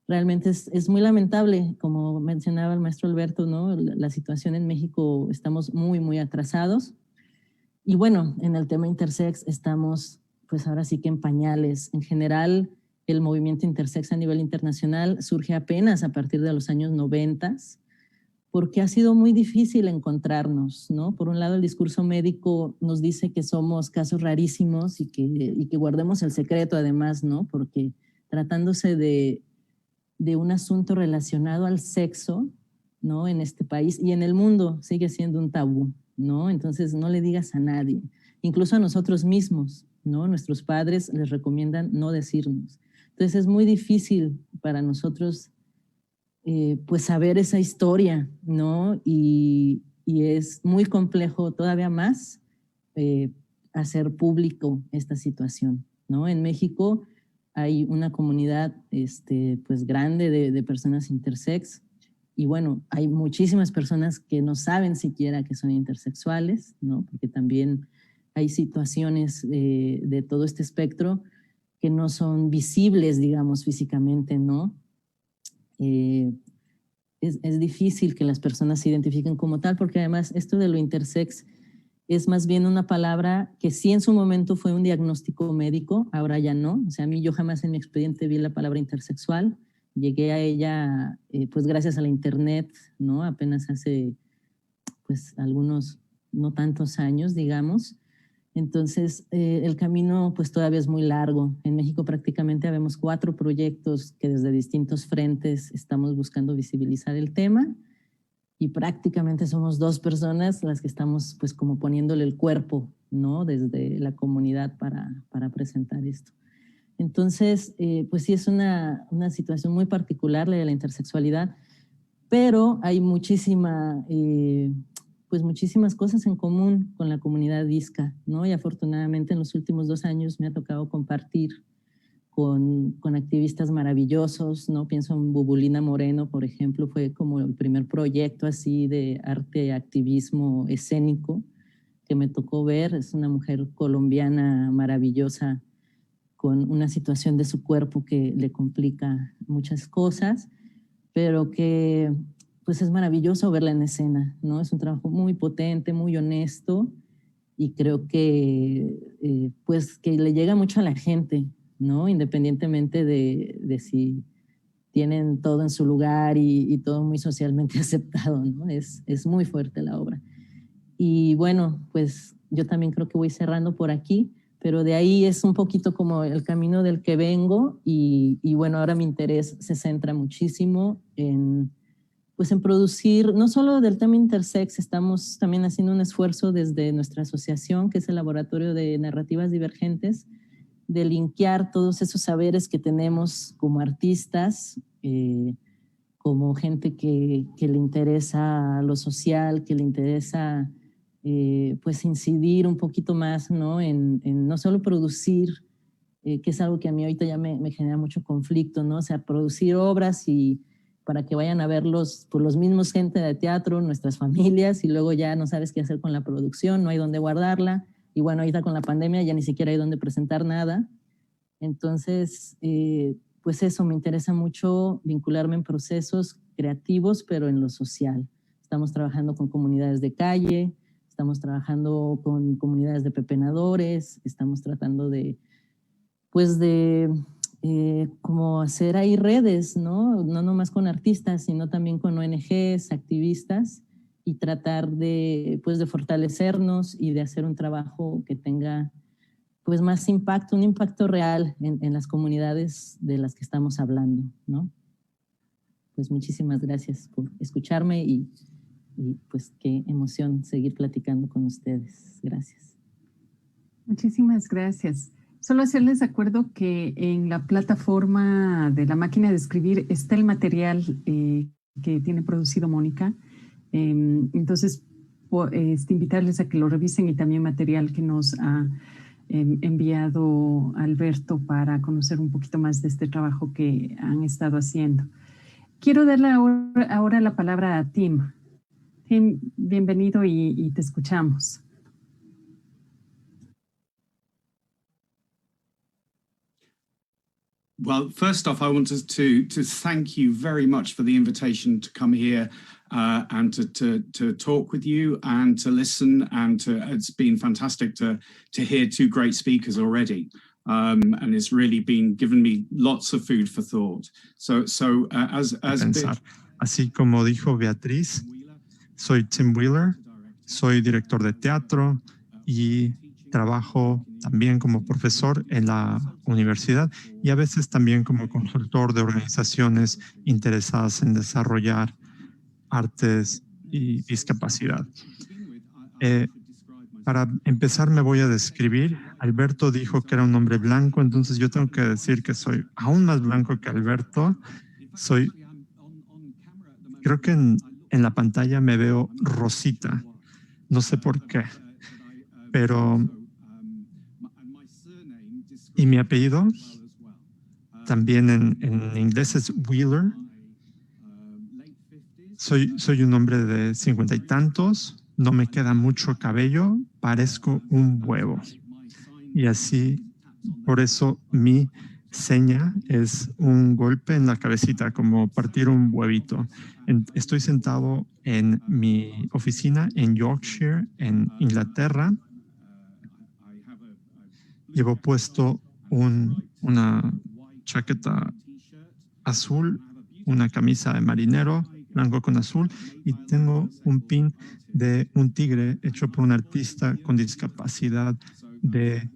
Realmente es muy lamentable, como mencionaba el maestro Alberto, ¿no? La situación en México, estamos muy, muy atrasados. Y bueno, en el tema intersex estamos, pues ahora sí que en pañales. En general, el movimiento intersex a nivel internacional surge apenas a partir de los años 90, porque ha sido muy difícil encontrarnos, ¿no? Por un lado, el discurso médico nos dice que somos casos rarísimos y que guardemos el secreto además, ¿no? Porque tratándose de un asunto relacionado al sexo, ¿no? En este país y en el mundo sigue siendo un tabú, ¿no? Entonces no le digas a nadie, incluso a nosotros mismos, ¿no? Nuestros padres les recomiendan no decirnos. Entonces es muy difícil para nosotros pues saber esa historia, ¿no? Y es muy complejo todavía más hacer público esta situación, ¿no? En México hay una comunidad pues grande de personas intersex y bueno, hay muchísimas personas que no saben siquiera que son intersexuales, ¿no? Porque también hay situaciones de todo este espectro que no son visibles, digamos, físicamente, ¿no? Es difícil que las personas se identifiquen como tal, porque además esto de lo intersex es más bien una palabra que sí en su momento fue un diagnóstico médico, ahora ya no. O sea, a mí yo jamás en mi expediente vi la palabra intersexual. Llegué a ella pues gracias a la internet, ¿no? Apenas hace pues algunos, no tantos años, digamos. Entonces, el camino pues todavía es muy largo. En México prácticamente habemos 4 proyectos que desde distintos frentes estamos buscando visibilizar el tema y prácticamente somos 2 personas las que estamos pues como poniéndole el cuerpo, ¿no? Desde la comunidad para presentar esto. Entonces, pues sí es una situación muy particular la de la intersexualidad, pero hay pues muchísimas cosas en común con la comunidad disca, ¿no? Y afortunadamente en los últimos 2 años me ha tocado compartir con activistas maravillosos, ¿no? Pienso en Bubulina Moreno, por ejemplo, fue como el primer proyecto así de arte, activismo escénico que me tocó ver. Es una mujer colombiana maravillosa con una situación de su cuerpo que le complica muchas cosas, pero que pues es maravilloso verla en escena, ¿no? Es un trabajo muy potente, muy honesto y creo que pues que le llega mucho a la gente, ¿no? Independientemente de si tienen todo en su lugar y todo muy socialmente aceptado, ¿no? Es muy fuerte la obra. Y bueno, pues yo también creo que voy cerrando por aquí, pero de ahí es un poquito como el camino del que vengo y bueno, ahora mi interés se centra muchísimo pues en producir, no solo del tema intersex, estamos también haciendo un esfuerzo desde nuestra asociación, que es el Laboratorio de Narrativas Divergentes, de linkear todos esos saberes que tenemos como artistas, como gente que le interesa lo social, que le interesa pues incidir un poquito más, ¿no? En no solo producir, que es algo que a mí ahorita ya me genera mucho conflicto, ¿no? O sea, producir obras y para que vayan a verlos pues, los mismos gente de teatro, nuestras familias, y luego ya no sabes qué hacer con la producción, no hay dónde guardarla, y bueno, ahorita con la pandemia ya ni siquiera hay dónde presentar nada. Entonces, pues eso, me interesa mucho vincularme en procesos creativos, pero en lo social. Estamos trabajando con comunidades de calle, estamos trabajando con comunidades de pepenadores, estamos tratando de, pues de como hacer ahí redes, ¿no? No nomás con artistas, sino también con ONGs, activistas, y tratar de, pues de fortalecernos y de hacer un trabajo que tenga pues más impacto, un impacto real en las comunidades de las que estamos hablando, ¿no? Pues muchísimas gracias por escucharme y pues qué emoción seguir platicando con ustedes. Gracias. Muchísimas gracias. Solo hacerles de acuerdo que en la plataforma de la máquina de escribir está el material que tiene producido Mónica. Entonces, invitarles a que lo revisen y también material que nos ha enviado Alberto para conocer un poquito más de este trabajo que han estado haciendo. Quiero darle ahora la palabra a Tim. Tim, bienvenido y te escuchamos. Well, first off, I wanted to thank you very much for the invitation to come here and to talk with you and to listen. And it's been fantastic to hear two great speakers already. And it's really been given me lots of food for thought. As así como dijo Beatriz, soy Tim Wheeler, soy director de teatro y trabajo también como profesor en la universidad y a veces también como consultor de organizaciones interesadas en desarrollar artes y discapacidad. Para empezar me voy a describir. Alberto dijo que era un hombre blanco, entonces yo tengo que decir que soy aún más blanco que Alberto. Creo que en la pantalla me veo rosita, no sé por qué, pero... Y mi apellido también en inglés es Wheeler. Soy un hombre de 50 y tantos, no me queda mucho cabello, parezco un huevo. Y así, por eso mi seña es un golpe en la cabecita, como partir un huevito. Estoy sentado en mi oficina en Yorkshire, en Inglaterra. Llevo puesto una chaqueta azul, una camisa de marinero, blanco con azul, y tengo un pin de un tigre hecho por un artista con discapacidad de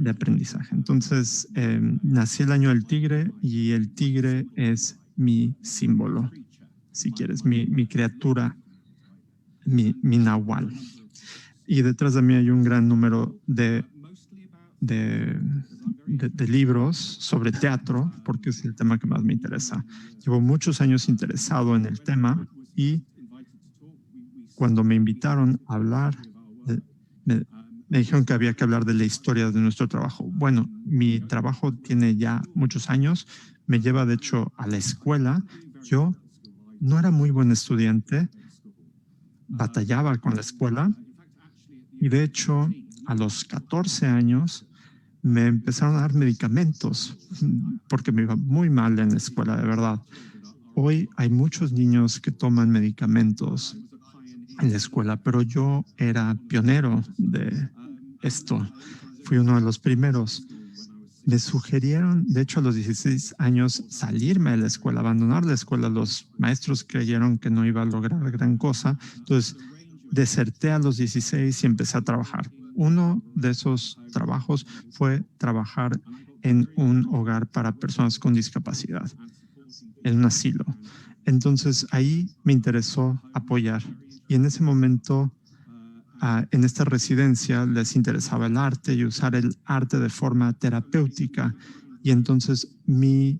aprendizaje. Entonces, nací el año del tigre y el tigre es mi símbolo, si quieres, mi criatura, mi nahual. Y detrás de mí hay un gran número de libros sobre teatro, porque es el tema que más me interesa. Llevo muchos años interesado en el tema y cuando me invitaron a hablar, me dijeron que había que hablar de la historia de nuestro trabajo. Bueno, mi trabajo tiene ya muchos años, me lleva de hecho a la escuela. Yo no era muy buen estudiante, batallaba con la escuela y de hecho a los 14 años me empezaron a dar medicamentos porque me iba muy mal en la escuela, de verdad. Hoy hay muchos niños que toman medicamentos en la escuela, pero yo era pionero de esto. Fui uno de los primeros. Me sugirieron, de hecho, a los 16 años, salirme de la escuela, abandonar la escuela. Los maestros creyeron que no iba a lograr gran cosa. Entonces, deserté a los 16 y empecé a trabajar. Uno de esos trabajos fue trabajar en un hogar para personas con discapacidad, en un asilo. Entonces, ahí me interesó apoyar. Y en ese momento, en esta residencia, les interesaba el arte y usar el arte de forma terapéutica. Y entonces mi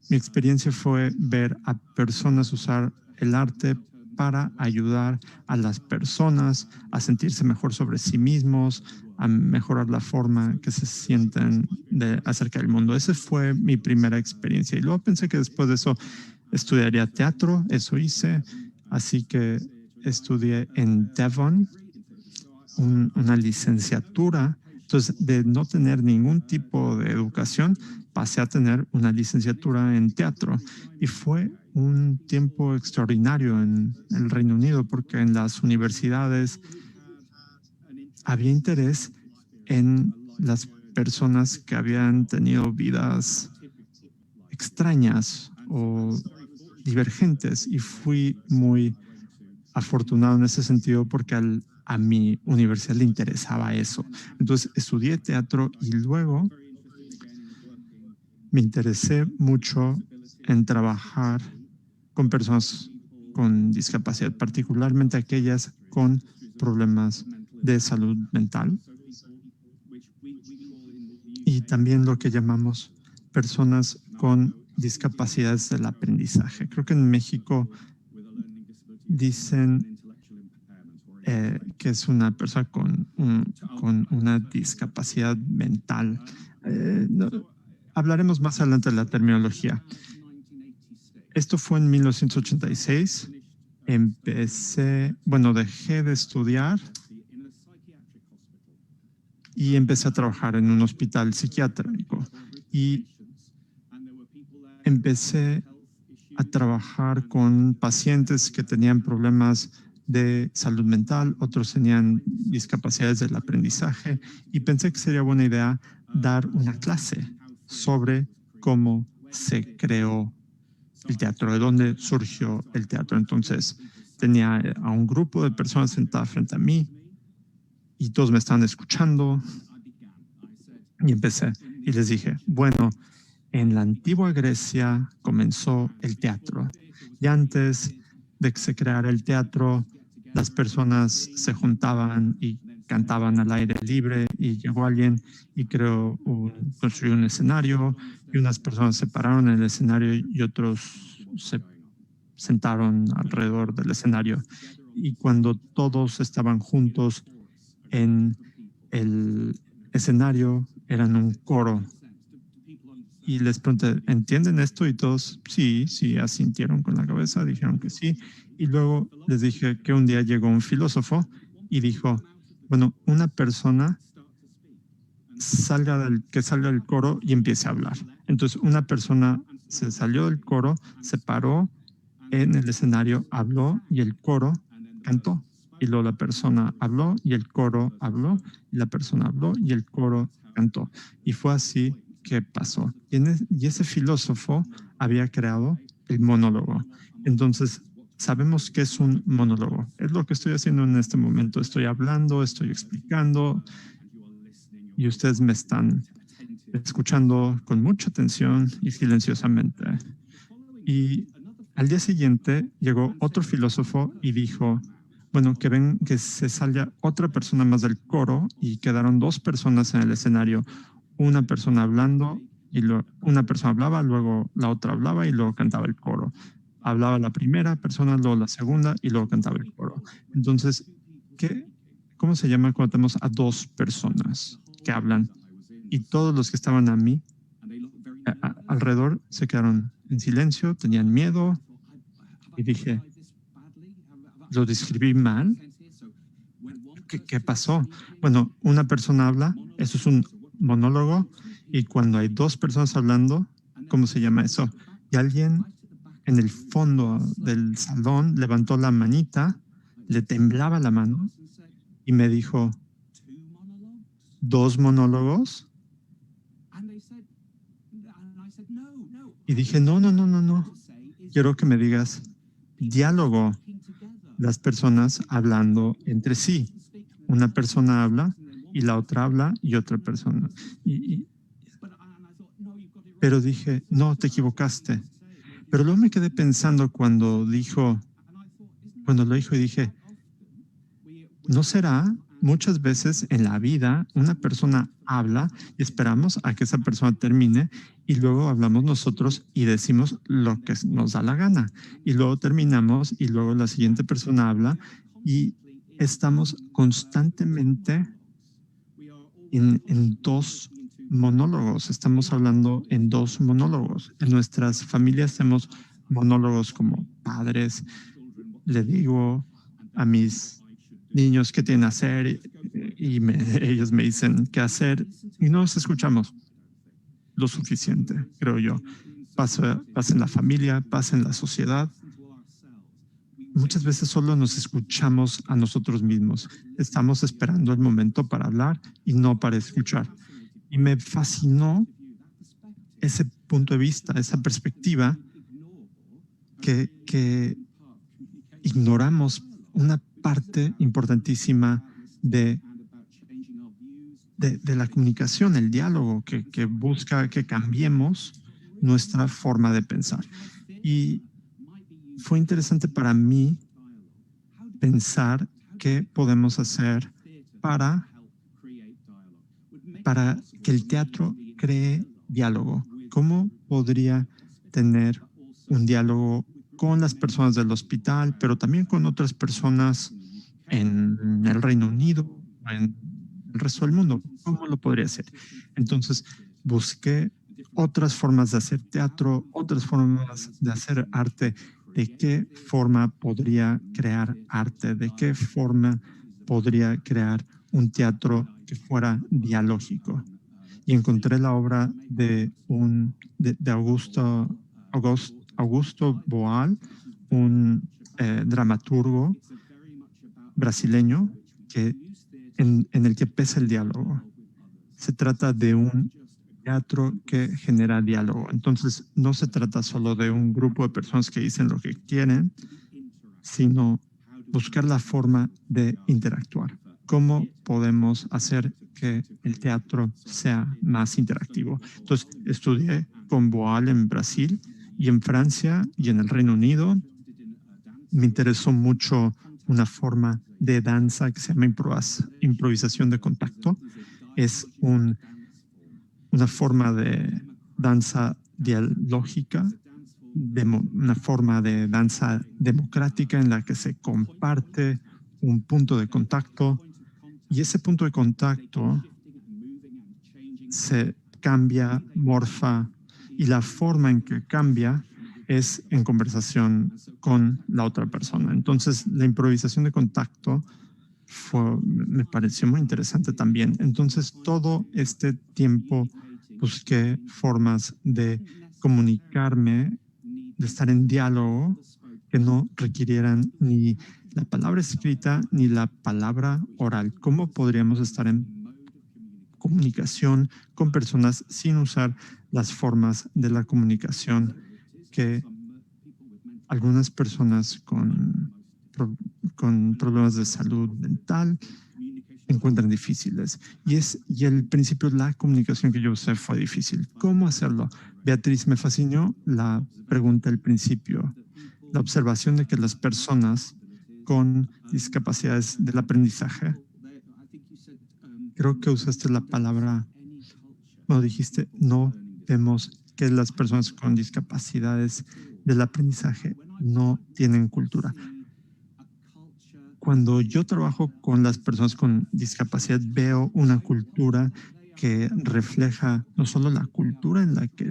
experiencia fue ver a personas usar el arte para ayudar a las personas a sentirse mejor sobre sí mismos, a mejorar la forma que se sienten acerca del mundo. Esa fue mi primera experiencia. Y luego pensé que después de eso estudiaría teatro, eso hice. Así que estudié en Devon una licenciatura. Entonces, de no tener ningún tipo de educación, pasé a tener una licenciatura en teatro. Y fue un tiempo extraordinario en el Reino Unido, porque en las universidades había interés en las personas que habían tenido vidas extrañas o divergentes, y fui muy afortunado en ese sentido porque a mi universidad le interesaba eso. Entonces estudié teatro y luego me interesé mucho en trabajar con personas con discapacidad, particularmente aquellas con problemas de salud mental y también lo que llamamos personas con discapacidades del aprendizaje. Creo que en México dicen que es una persona con una discapacidad mental. Hablaremos más adelante de la terminología. Esto fue en 1986. Dejé de estudiar y empecé a trabajar en un hospital psiquiátrico. Y empecé a trabajar con pacientes que tenían problemas de salud mental, otros tenían discapacidades del aprendizaje, y pensé que sería buena idea dar una clase sobre cómo se creó el teatro, de dónde surgió el teatro. Entonces tenía a un grupo de personas sentadas frente a mí y todos me estaban escuchando, y empecé y les dije, bueno, en la antigua Grecia comenzó el teatro, y antes de que se creara el teatro, las personas se juntaban y cantaban al aire libre, y llegó alguien y construyó un escenario, y unas personas se pararon en el escenario y otros se sentaron alrededor del escenario. Y cuando todos estaban juntos en el escenario, eran un coro. Y les pregunté, ¿entienden esto? Y todos, sí, asintieron con la cabeza, dijeron que sí. Y luego les dije que un día llegó un filósofo y dijo, bueno, una persona que salga del coro y empiece a hablar. Entonces una persona se salió del coro, se paró en el escenario, habló y el coro cantó. Y luego la persona habló y el coro habló, y la persona habló y el coro cantó. Y fue así que pasó. Y ese filósofo había creado el monólogo. Entonces, sabemos qué es un monólogo. Es lo que estoy haciendo en este momento. Estoy hablando, estoy explicando, y ustedes me están escuchando con mucha atención y silenciosamente. Y al día siguiente llegó otro filósofo y dijo, bueno, que se salga otra persona más del coro, y quedaron dos personas en el escenario. Una persona hablando, una persona hablaba, luego la otra hablaba y luego cantaba el coro. Hablaba la primera persona, luego la segunda y luego cantaba el coro. Entonces, ¿cómo se llama cuando tenemos a dos personas que hablan? Y todos los que estaban alrededor se quedaron en silencio, tenían miedo, y dije, ¿lo describí mal? ¿Qué pasó? Bueno, una persona habla, eso es un monólogo, y cuando hay dos personas hablando, ¿cómo se llama eso? Y alguien en el fondo del salón levantó la manita, le temblaba la mano y me dijo, ¿2 monólogos? Y dije, no. Quiero que me digas diálogo. Las personas hablando entre sí. Una persona habla y la otra habla y otra persona. Pero dije, no, te equivocaste. Pero luego me quedé pensando cuando lo dijo y dije, ¿no será muchas veces en la vida una persona habla y esperamos a que esa persona termine y luego hablamos nosotros y decimos lo que nos da la gana? Y luego terminamos y luego la siguiente persona habla y estamos constantemente en dos monólogos. Estamos hablando en dos monólogos. En nuestras familias tenemos monólogos como padres. Le digo a mis niños qué tienen que hacer y ellos me dicen qué hacer y no nos escuchamos lo suficiente, creo yo. Pasa en la familia, pasa en la sociedad. Muchas veces solo nos escuchamos a nosotros mismos. Estamos esperando el momento para hablar y no para escuchar. Y me fascinó ese punto de vista, esa perspectiva que ignoramos una parte importantísima de la comunicación, el diálogo, que busca que cambiemos nuestra forma de pensar. Y fue interesante para mí pensar qué podemos hacer para que el teatro cree diálogo. ¿Cómo podría tener un diálogo con las personas del hospital, pero también con otras personas en el Reino Unido, en el resto del mundo? ¿Cómo lo podría hacer? Entonces busqué otras formas de hacer teatro, otras formas de hacer arte. ¿De qué forma podría crear arte? ¿De qué forma podría crear un teatro que fuera dialógico? Y encontré la obra de Augusto Boal, un dramaturgo brasileño en el que pesa el diálogo. Se trata de un teatro que genera diálogo. Entonces, no se trata solo de un grupo de personas que dicen lo que quieren, sino buscar la forma de interactuar. ¿Cómo podemos hacer que el teatro sea más interactivo? Entonces, estudié con Boal en Brasil y en Francia y en el Reino Unido. Me interesó mucho una forma de danza que se llama improvisación de contacto. Es una forma de danza dialógica, una forma de danza democrática en la que se comparte un punto de contacto y ese punto de contacto se cambia, morfa, y la forma en que cambia es en conversación con la otra persona. Entonces, la improvisación de contacto me pareció muy interesante también. Entonces, todo este tiempo busqué formas de comunicarme, de estar en diálogo, que no requirieran ni la palabra escrita ni la palabra oral. ¿Cómo podríamos estar en comunicación con personas sin usar las formas de la comunicación que algunas personas con problemas de salud mental encuentran difíciles? Y el principio de la comunicación que yo usé fue difícil. ¿Cómo hacerlo? Beatriz, me fascinó la pregunta al principio, la observación de que las personas con discapacidades del aprendizaje, creo que usaste la palabra, dijiste, no vemos que las personas con discapacidades del aprendizaje no tienen cultura. Cuando yo trabajo con las personas con discapacidad, veo una cultura que refleja no solo la cultura en la que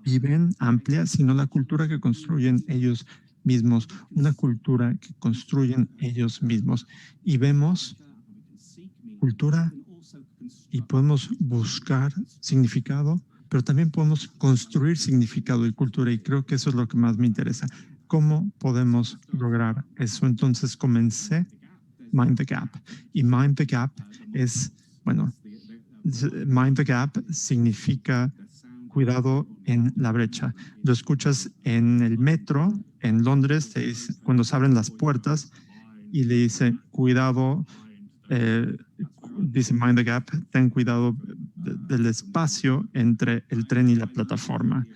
viven amplia, sino la cultura que construyen ellos mismos, una cultura que construyen ellos mismos. Y vemos cultura y podemos buscar significado, pero también podemos construir significado y cultura, y creo que eso es lo que más me interesa. ¿Cómo podemos lograr eso? Entonces comencé Mind the Gap. Y Mind the Gap es, bueno, Mind the Gap significa cuidado en la brecha. Lo escuchas en el metro en Londres, cuando se abren las puertas y le dice, cuidado, dice Mind the Gap, ten cuidado del espacio entre el tren y la plataforma.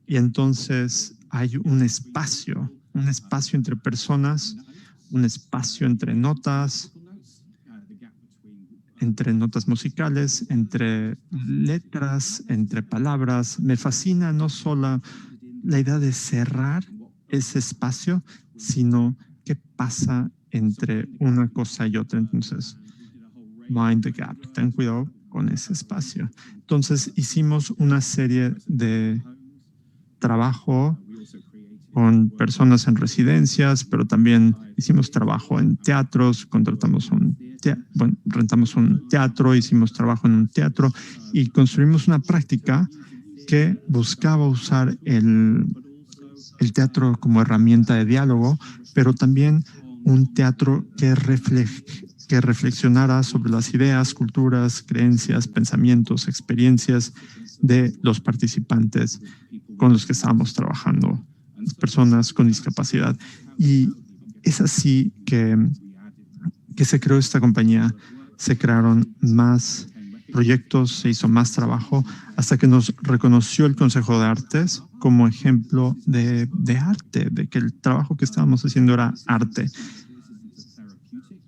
Y entonces hay un espacio entre personas, un espacio entre notas musicales, entre letras, entre palabras. Me fascina no solo la idea de cerrar ese espacio, sino qué pasa entre una cosa y otra. Entonces, mind the gap, ten cuidado con ese espacio. Entonces, hicimos una serie de trabajo con personas en residencias, pero también hicimos trabajo en teatros, rentamos un teatro, hicimos trabajo en un teatro y construimos una práctica que buscaba usar el teatro como herramienta de diálogo, pero también un teatro que reflexionara sobre las ideas, culturas, creencias, pensamientos, experiencias de los participantes con los que estábamos trabajando, las personas con discapacidad. Y es así que se creó esta compañía. Se crearon más proyectos, se hizo más trabajo, hasta que nos reconoció el Consejo de Artes como ejemplo de arte, de que el trabajo que estábamos haciendo era arte.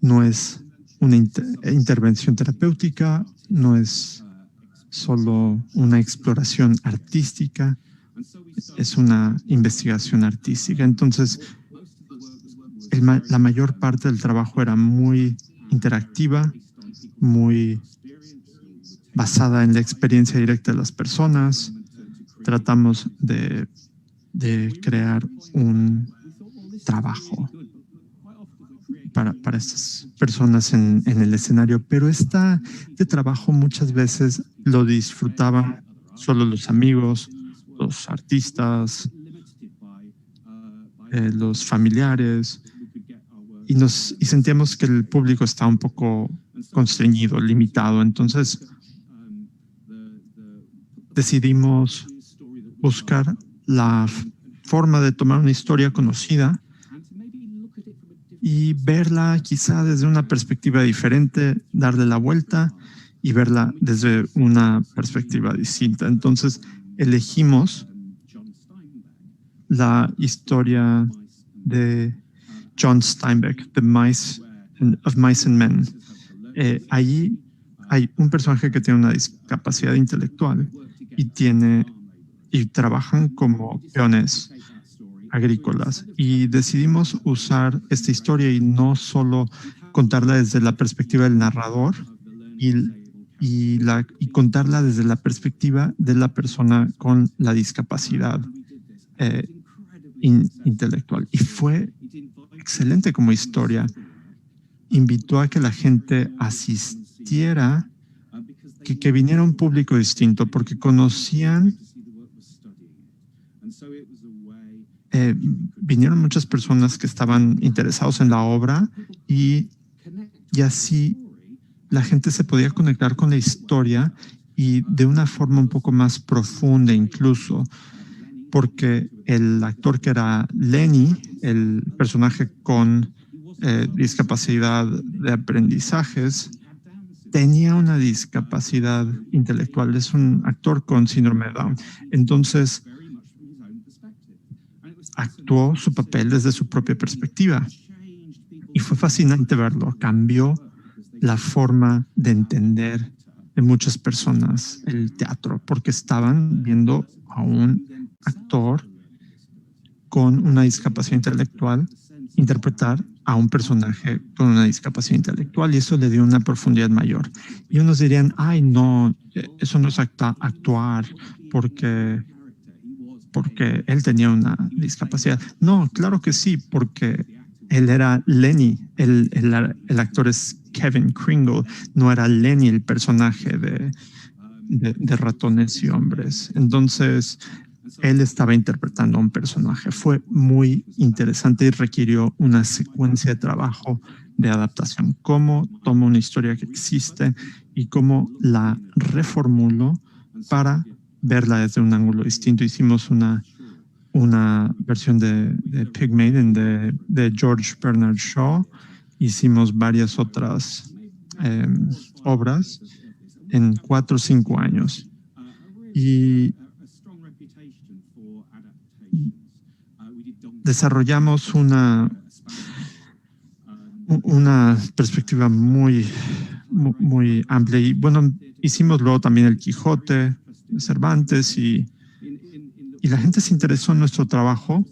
No es una intervención terapéutica, no es solo una exploración artística, es una investigación artística. Entonces, la mayor parte del trabajo era muy interactiva, muy basada en la experiencia directa de las personas. Tratamos de crear un trabajo para estas personas en el escenario, pero este trabajo muchas veces lo disfrutaban solo los amigos, los artistas, los familiares, y sentíamos que el público está un poco constreñido, limitado. Entonces decidimos buscar la forma de tomar una historia conocida y verla quizá desde una perspectiva diferente, darle la vuelta y verla desde una perspectiva distinta. Entonces elegimos la historia de John Steinbeck, The Mice of Mice and Men. Allí hay un personaje que tiene una discapacidad intelectual y trabajan como peones agrícolas. Y decidimos usar esta historia y no solo contarla desde la perspectiva del narrador y contarla desde la perspectiva de la persona con la discapacidad intelectual. Y fue excelente como historia. Invitó a que la gente asistiera, que viniera un público distinto, porque conocían, vinieron muchas personas que estaban interesados en la obra y así la gente se podía conectar con la historia y de una forma un poco más profunda incluso, porque el actor que era Lenny, el personaje con discapacidad de aprendizajes, tenía una discapacidad intelectual. Es un actor con síndrome de Down. Entonces, actuó su papel desde su propia perspectiva. Y fue fascinante verlo. Cambió la forma de entender de muchas personas el teatro, porque estaban viendo a un actor con una discapacidad intelectual interpretar a un personaje con una discapacidad intelectual, y eso le dio una profundidad mayor. Y unos dirían, ay, no, eso no es actuar porque él tenía una discapacidad. No, claro que sí, porque él era Lenny, el actor es Kevin Kringle, no era Lenny el personaje de Ratones y Hombres. Entonces, él estaba interpretando a un personaje. Fue muy interesante y requirió una secuencia de trabajo de adaptación. Cómo toma una historia que existe y cómo la reformulo para verla desde un ángulo distinto. Hicimos una versión de Pygmalion de George Bernard Shaw. Hicimos varias otras obras en 4 o 5 años. Y desarrollamos una perspectiva muy amplia. Y bueno, hicimos luego también el Quijote de Cervantes y la gente se interesó en nuestro trabajo.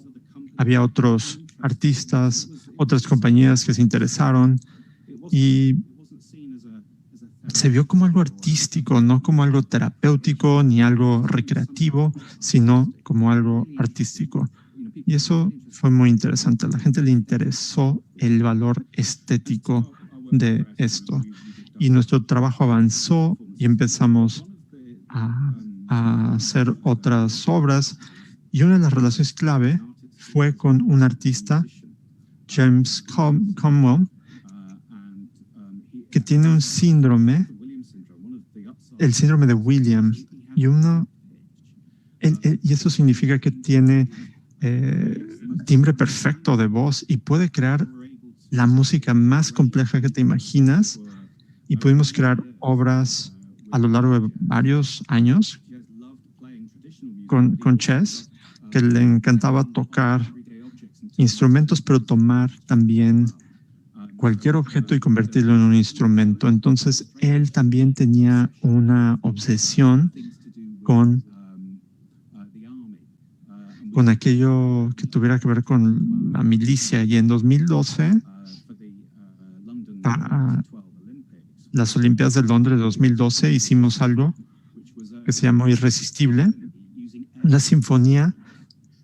Había otros artistas, otras compañías que se interesaron y se vio como algo artístico, no como algo terapéutico ni algo recreativo, sino como algo artístico. Y eso fue muy interesante. A la gente le interesó el valor estético de esto. Y nuestro trabajo avanzó y empezamos a hacer otras obras. Y una de las relaciones clave fue con un artista, James Cromwell, que tiene un síndrome, el síndrome de William. Y eso significa que tiene timbre perfecto de voz y puede crear la música más compleja que te imaginas. Y pudimos crear obras a lo largo de varios años con Chess, que le encantaba tocar instrumentos, pero tomar también cualquier objeto y convertirlo en un instrumento. Entonces, él también tenía una obsesión con aquello que tuviera que ver con la milicia. Y en 2012, para las Olimpiadas de Londres de 2012, hicimos algo que se llamó Irresistible, una sinfonía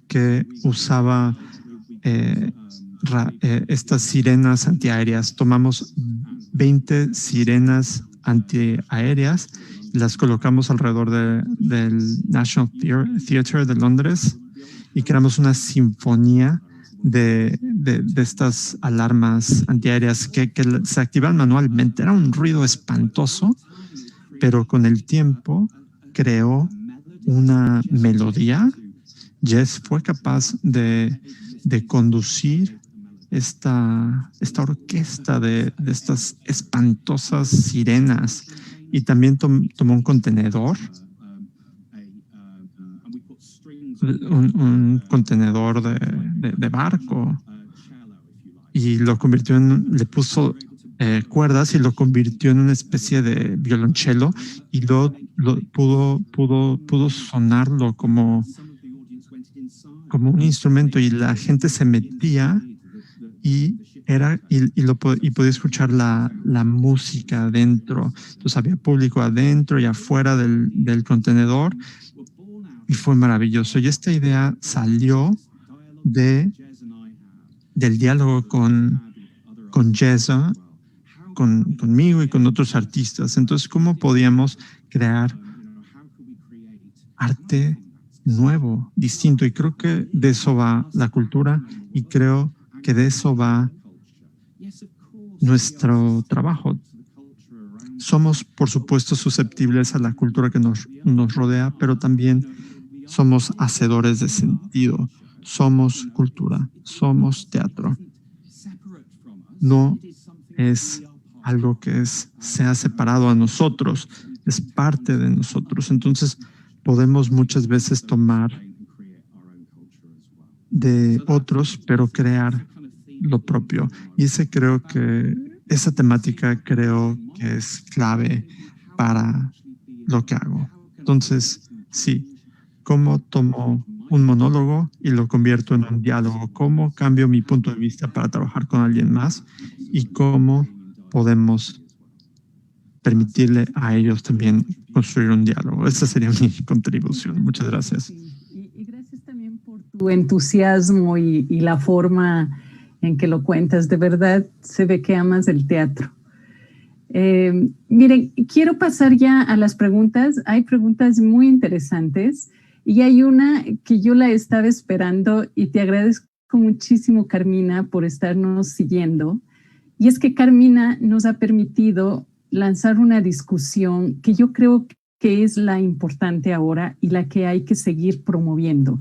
que usaba estas sirenas antiaéreas. Tomamos 20 sirenas antiaéreas y las colocamos alrededor del National Theatre de Londres y creamos una sinfonía de estas alarmas antiaéreas que se activan manualmente. Era un ruido espantoso, pero con el tiempo creó una melodía. Jess fue capaz de conducir esta orquesta de estas espantosas sirenas, y también tomó un contenedor, un contenedor de barco, y lo convirtió le puso cuerdas y lo convirtió en una especie de violonchelo, y pudo sonarlo como un instrumento, y la gente se metía y podía escuchar la música adentro. Entonces había público adentro y afuera del contenedor, y fue maravilloso. Y esta idea salió del diálogo con Jessa, conmigo y con otros artistas. Entonces, ¿cómo podíamos crear arte nuevo, distinto? Y creo que de eso va la cultura, y creo que de eso va nuestro trabajo. Somos, por supuesto, susceptibles a la cultura que nos rodea, pero también somos hacedores de sentido. Somos cultura, somos teatro. No es algo que sea separado a nosotros, es parte de nosotros. Entonces, podemos muchas veces tomar de otros, pero crear lo propio. Y esa temática creo que es clave para lo que hago. Entonces, sí, ¿cómo tomo un monólogo y lo convierto en un diálogo? ¿Cómo cambio mi punto de vista para trabajar con alguien más? ¿Y cómo podemos permitirle a ellos también construir un diálogo? Esa sería mi contribución. Muchas gracias. Y gracias también por tu entusiasmo y la forma en que lo cuentas. De verdad, se ve que amas el teatro. Miren, quiero pasar ya a las preguntas. Hay preguntas muy interesantes y hay una que yo la estaba esperando, y te agradezco muchísimo, Carmina, por estarnos siguiendo. Y es que Carmina nos ha permitido lanzar una discusión que yo creo que es la importante ahora y la que hay que seguir promoviendo.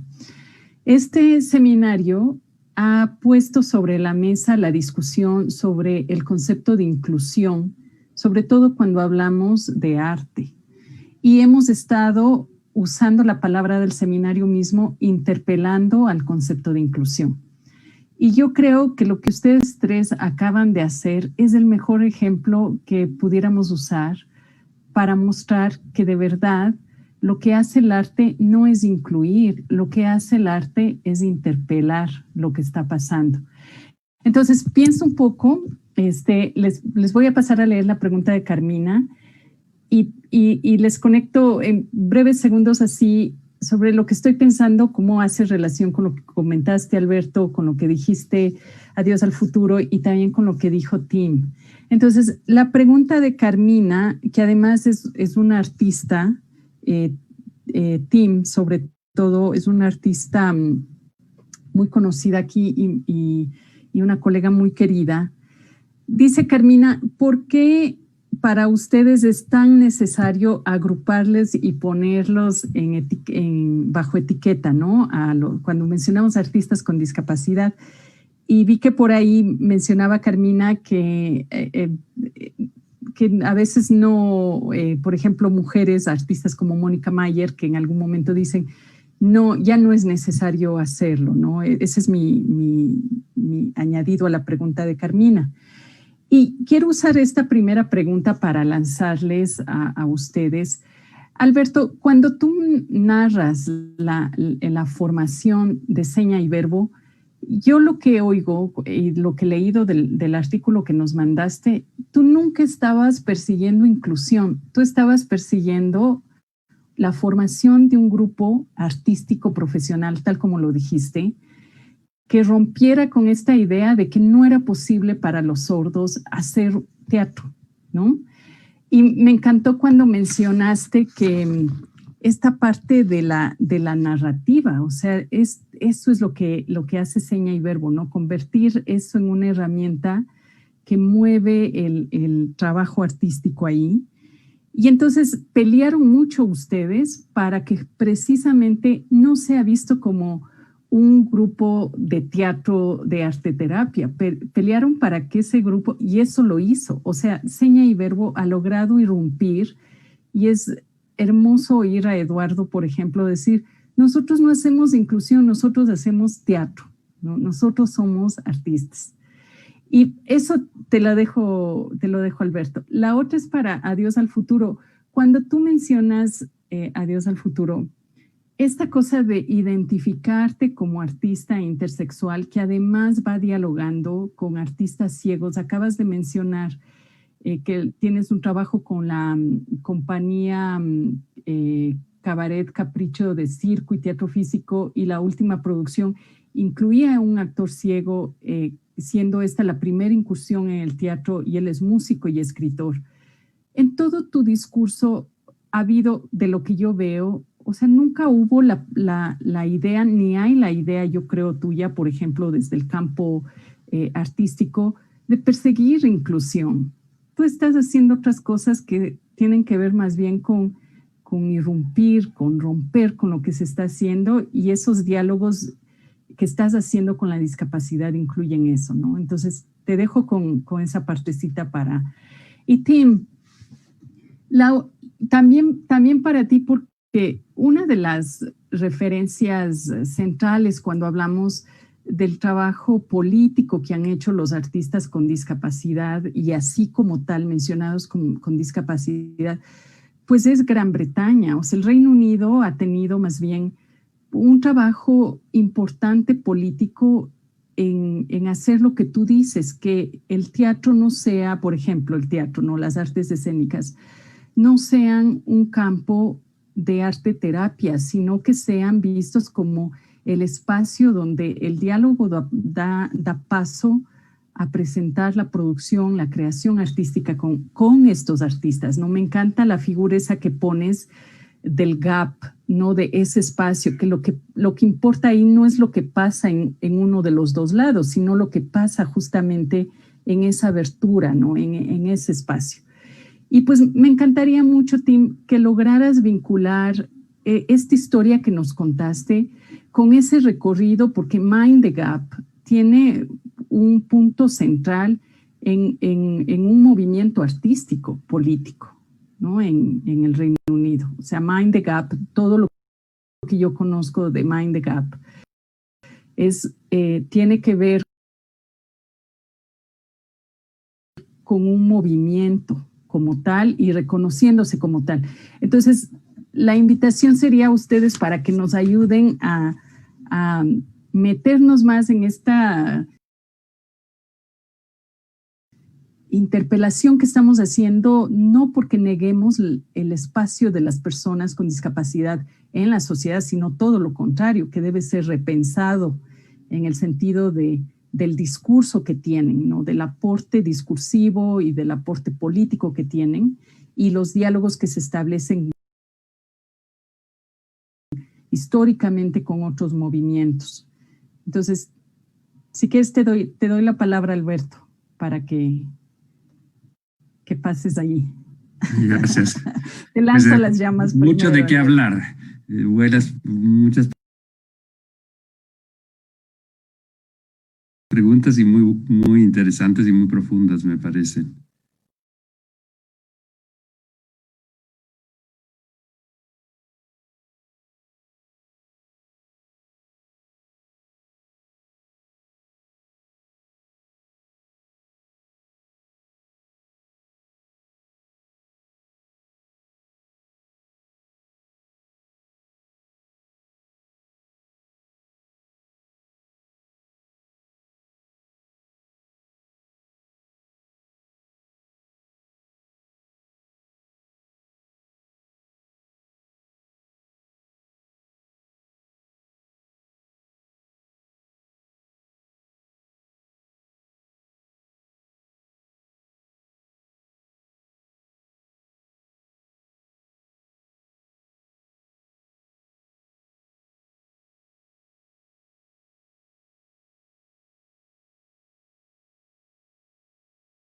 Este seminario ha puesto sobre la mesa la discusión sobre el concepto de inclusión, sobre todo cuando hablamos de arte. Y hemos estado usando la palabra del seminario mismo, interpelando al concepto de inclusión. Y yo creo que lo que ustedes tres acaban de hacer es el mejor ejemplo que pudiéramos usar para mostrar que de verdad lo que hace el arte no es incluir, lo que hace el arte es interpelar lo que está pasando. Entonces, pienso un poco, les voy a pasar a leer la pregunta de Carmina y les conecto en breves segundos así sobre lo que estoy pensando, cómo hace relación con lo que comentaste, Alberto, con lo que dijiste, Adiós al futuro, y también con lo que dijo Tim. Entonces, la pregunta de Carmina, que además es una artista, Tim, sobre todo, es una artista muy conocida aquí y una colega muy querida. Dice Carmina, ¿por qué para ustedes es tan necesario agruparles y ponerlos bajo etiqueta, ¿no? Cuando mencionamos artistas con discapacidad? Y vi que por ahí mencionaba Carmina que a veces no, por ejemplo, mujeres, artistas como Mónica Mayer, que en algún momento dicen, no, ya no es necesario hacerlo, ¿no? Ese es mi añadido a la pregunta de Carmina. Y quiero usar esta primera pregunta para lanzarles a ustedes. Alberto, cuando tú narras la formación de seña y verbo, yo lo que oigo y lo que he leído del artículo que nos mandaste, tú nunca estabas persiguiendo inclusión, tú estabas persiguiendo la formación de un grupo artístico profesional, tal como lo dijiste, que rompiera con esta idea de que no era posible para los sordos hacer teatro, ¿no? Y me encantó cuando mencionaste que esta parte de la narrativa, o sea, eso es lo que hace seña y verbo, ¿no? Convertir eso en una herramienta que mueve el trabajo artístico ahí. Y entonces pelearon mucho ustedes para que precisamente no sea visto como un grupo de teatro de arteterapia. Pelearon para que ese grupo, y eso lo hizo, o sea, seña y verbo ha logrado irrumpir, y es hermoso oír a Eduardo, por ejemplo, decir, nosotros no hacemos inclusión, nosotros hacemos teatro, ¿no? Nosotros somos artistas. Y eso te lo dejo, Alberto. La otra es para Adiós al futuro. Cuando tú mencionas Adiós al futuro, esta cosa de identificarte como artista intersexual, que además va dialogando con artistas ciegos. Acabas de mencionar que tienes un trabajo con la compañía Cabaret Capricho de Circo y Teatro Físico, y la última producción incluía a un actor ciego, siendo esta la primera incursión en el teatro, y él es músico y escritor. En todo tu discurso ha habido, de lo que yo veo, o sea, nunca hubo la idea, ni hay la idea, yo creo, tuya, por ejemplo, desde el campo artístico, de perseguir inclusión. Tú estás haciendo otras cosas que tienen que ver más bien con irrumpir, con romper con lo que se está haciendo, y esos diálogos que estás haciendo con la discapacidad incluyen eso, ¿no? Entonces, te dejo con esa partecita para... Y Tim, también para ti, porque una de las referencias centrales cuando hablamos del trabajo político que han hecho los artistas con discapacidad, y así como tal mencionados con discapacidad, pues es Gran Bretaña. O sea, el Reino Unido ha tenido más bien un trabajo importante político en hacer lo que tú dices, que el teatro no sea, por ejemplo, el teatro, no, las artes escénicas, no sean un campo de arte terapia, sino que sean vistos como el espacio donde el diálogo da paso a presentar la producción, la creación artística con estos artistas, ¿no? Me encanta la figura esa que pones del gap, ¿no? De ese espacio, que lo que importa ahí no es lo que pasa en uno de los dos lados, sino lo que pasa justamente en esa abertura, ¿no? En ese espacio. Y pues me encantaría mucho, Tim, que lograras vincular esta historia que nos contaste con ese recorrido, porque Mind the Gap tiene un punto central en un movimiento artístico, político, ¿no? En el Reino Unido. O sea, Mind the Gap, todo lo que yo conozco de Mind the Gap, tiene que ver con un movimiento como tal y reconociéndose como tal. Entonces, la invitación sería a ustedes para que nos ayuden a meternos más en esta interpelación que estamos haciendo, no porque neguemos el espacio de las personas con discapacidad en la sociedad, sino todo lo contrario, que debe ser repensado en el sentido del discurso que tienen, ¿no? Del aporte discursivo y del aporte político que tienen y los diálogos que se establecen históricamente con otros movimientos. Entonces, si quieres te doy la palabra, Alberto, para que pases allí. Gracias. Te lanzo las llamas mucho primero, de qué Alberto. hablar. Muchas preguntas y muy interesantes y muy profundas, me parecen.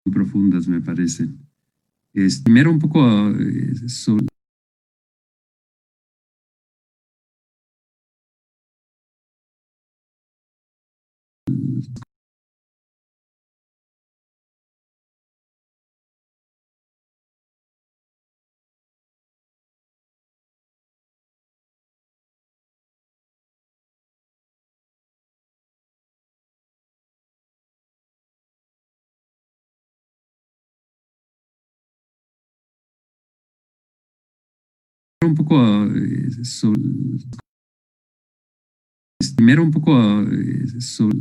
Muy profundas, me parecen. Primero un poco sobre un poco sobre primero un poco sobre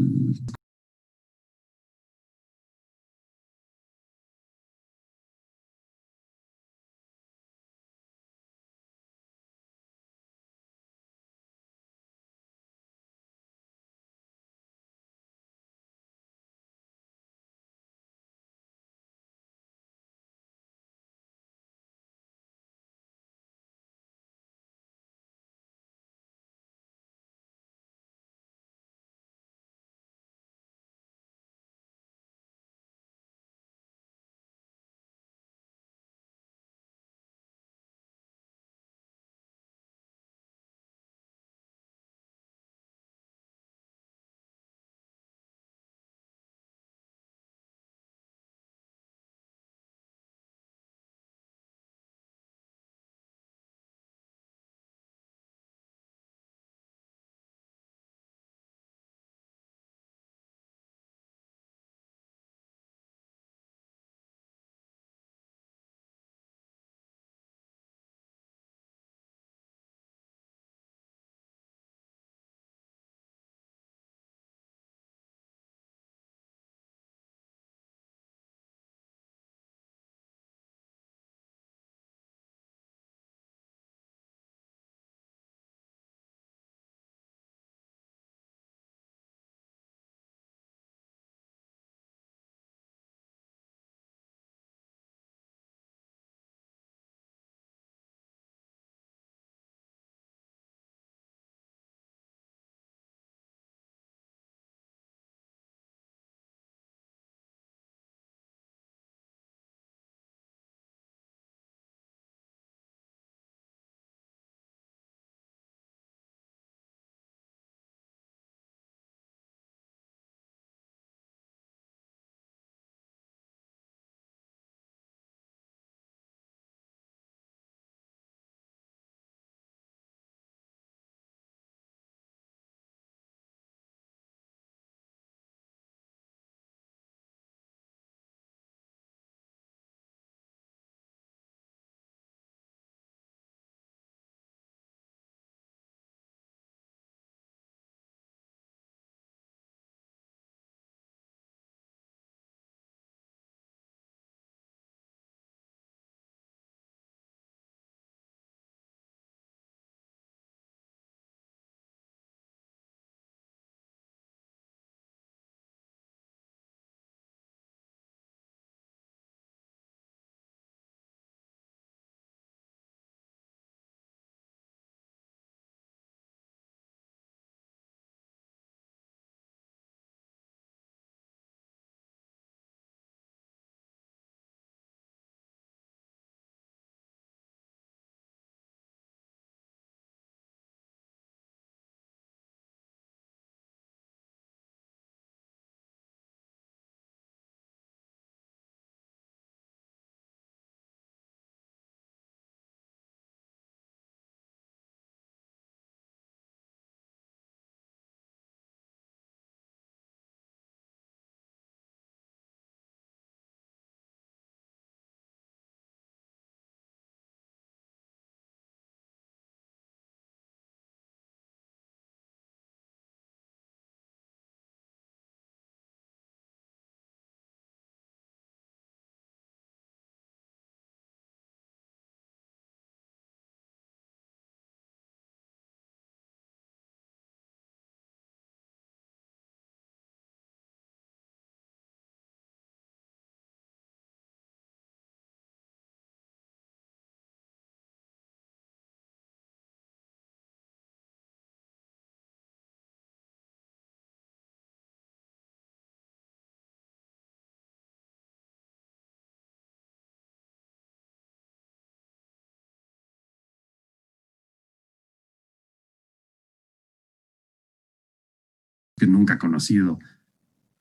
que nunca ha conocido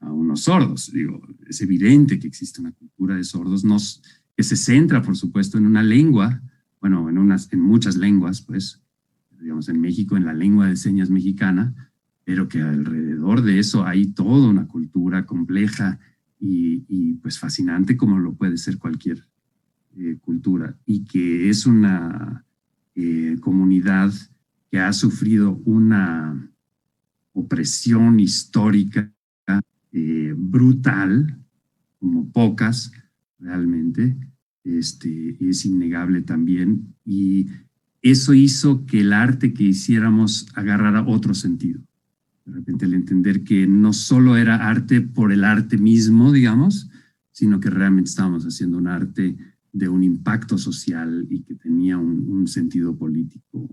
a unos sordos. Digo, es evidente que existe una cultura de sordos que se centra, por supuesto, en una lengua, bueno, en muchas lenguas, pues, digamos, en México, en la lengua de señas mexicana, pero que alrededor de eso hay toda una cultura compleja y pues fascinante, como lo puede ser cualquier cultura, y que es una comunidad que ha sufrido una opresión histórica brutal, como pocas realmente, es innegable también, y eso hizo que el arte que hiciéramos agarrara otro sentido. De repente, al entender que no solo era arte por el arte mismo, digamos, sino que realmente estábamos haciendo un arte de un impacto social y que tenía un sentido político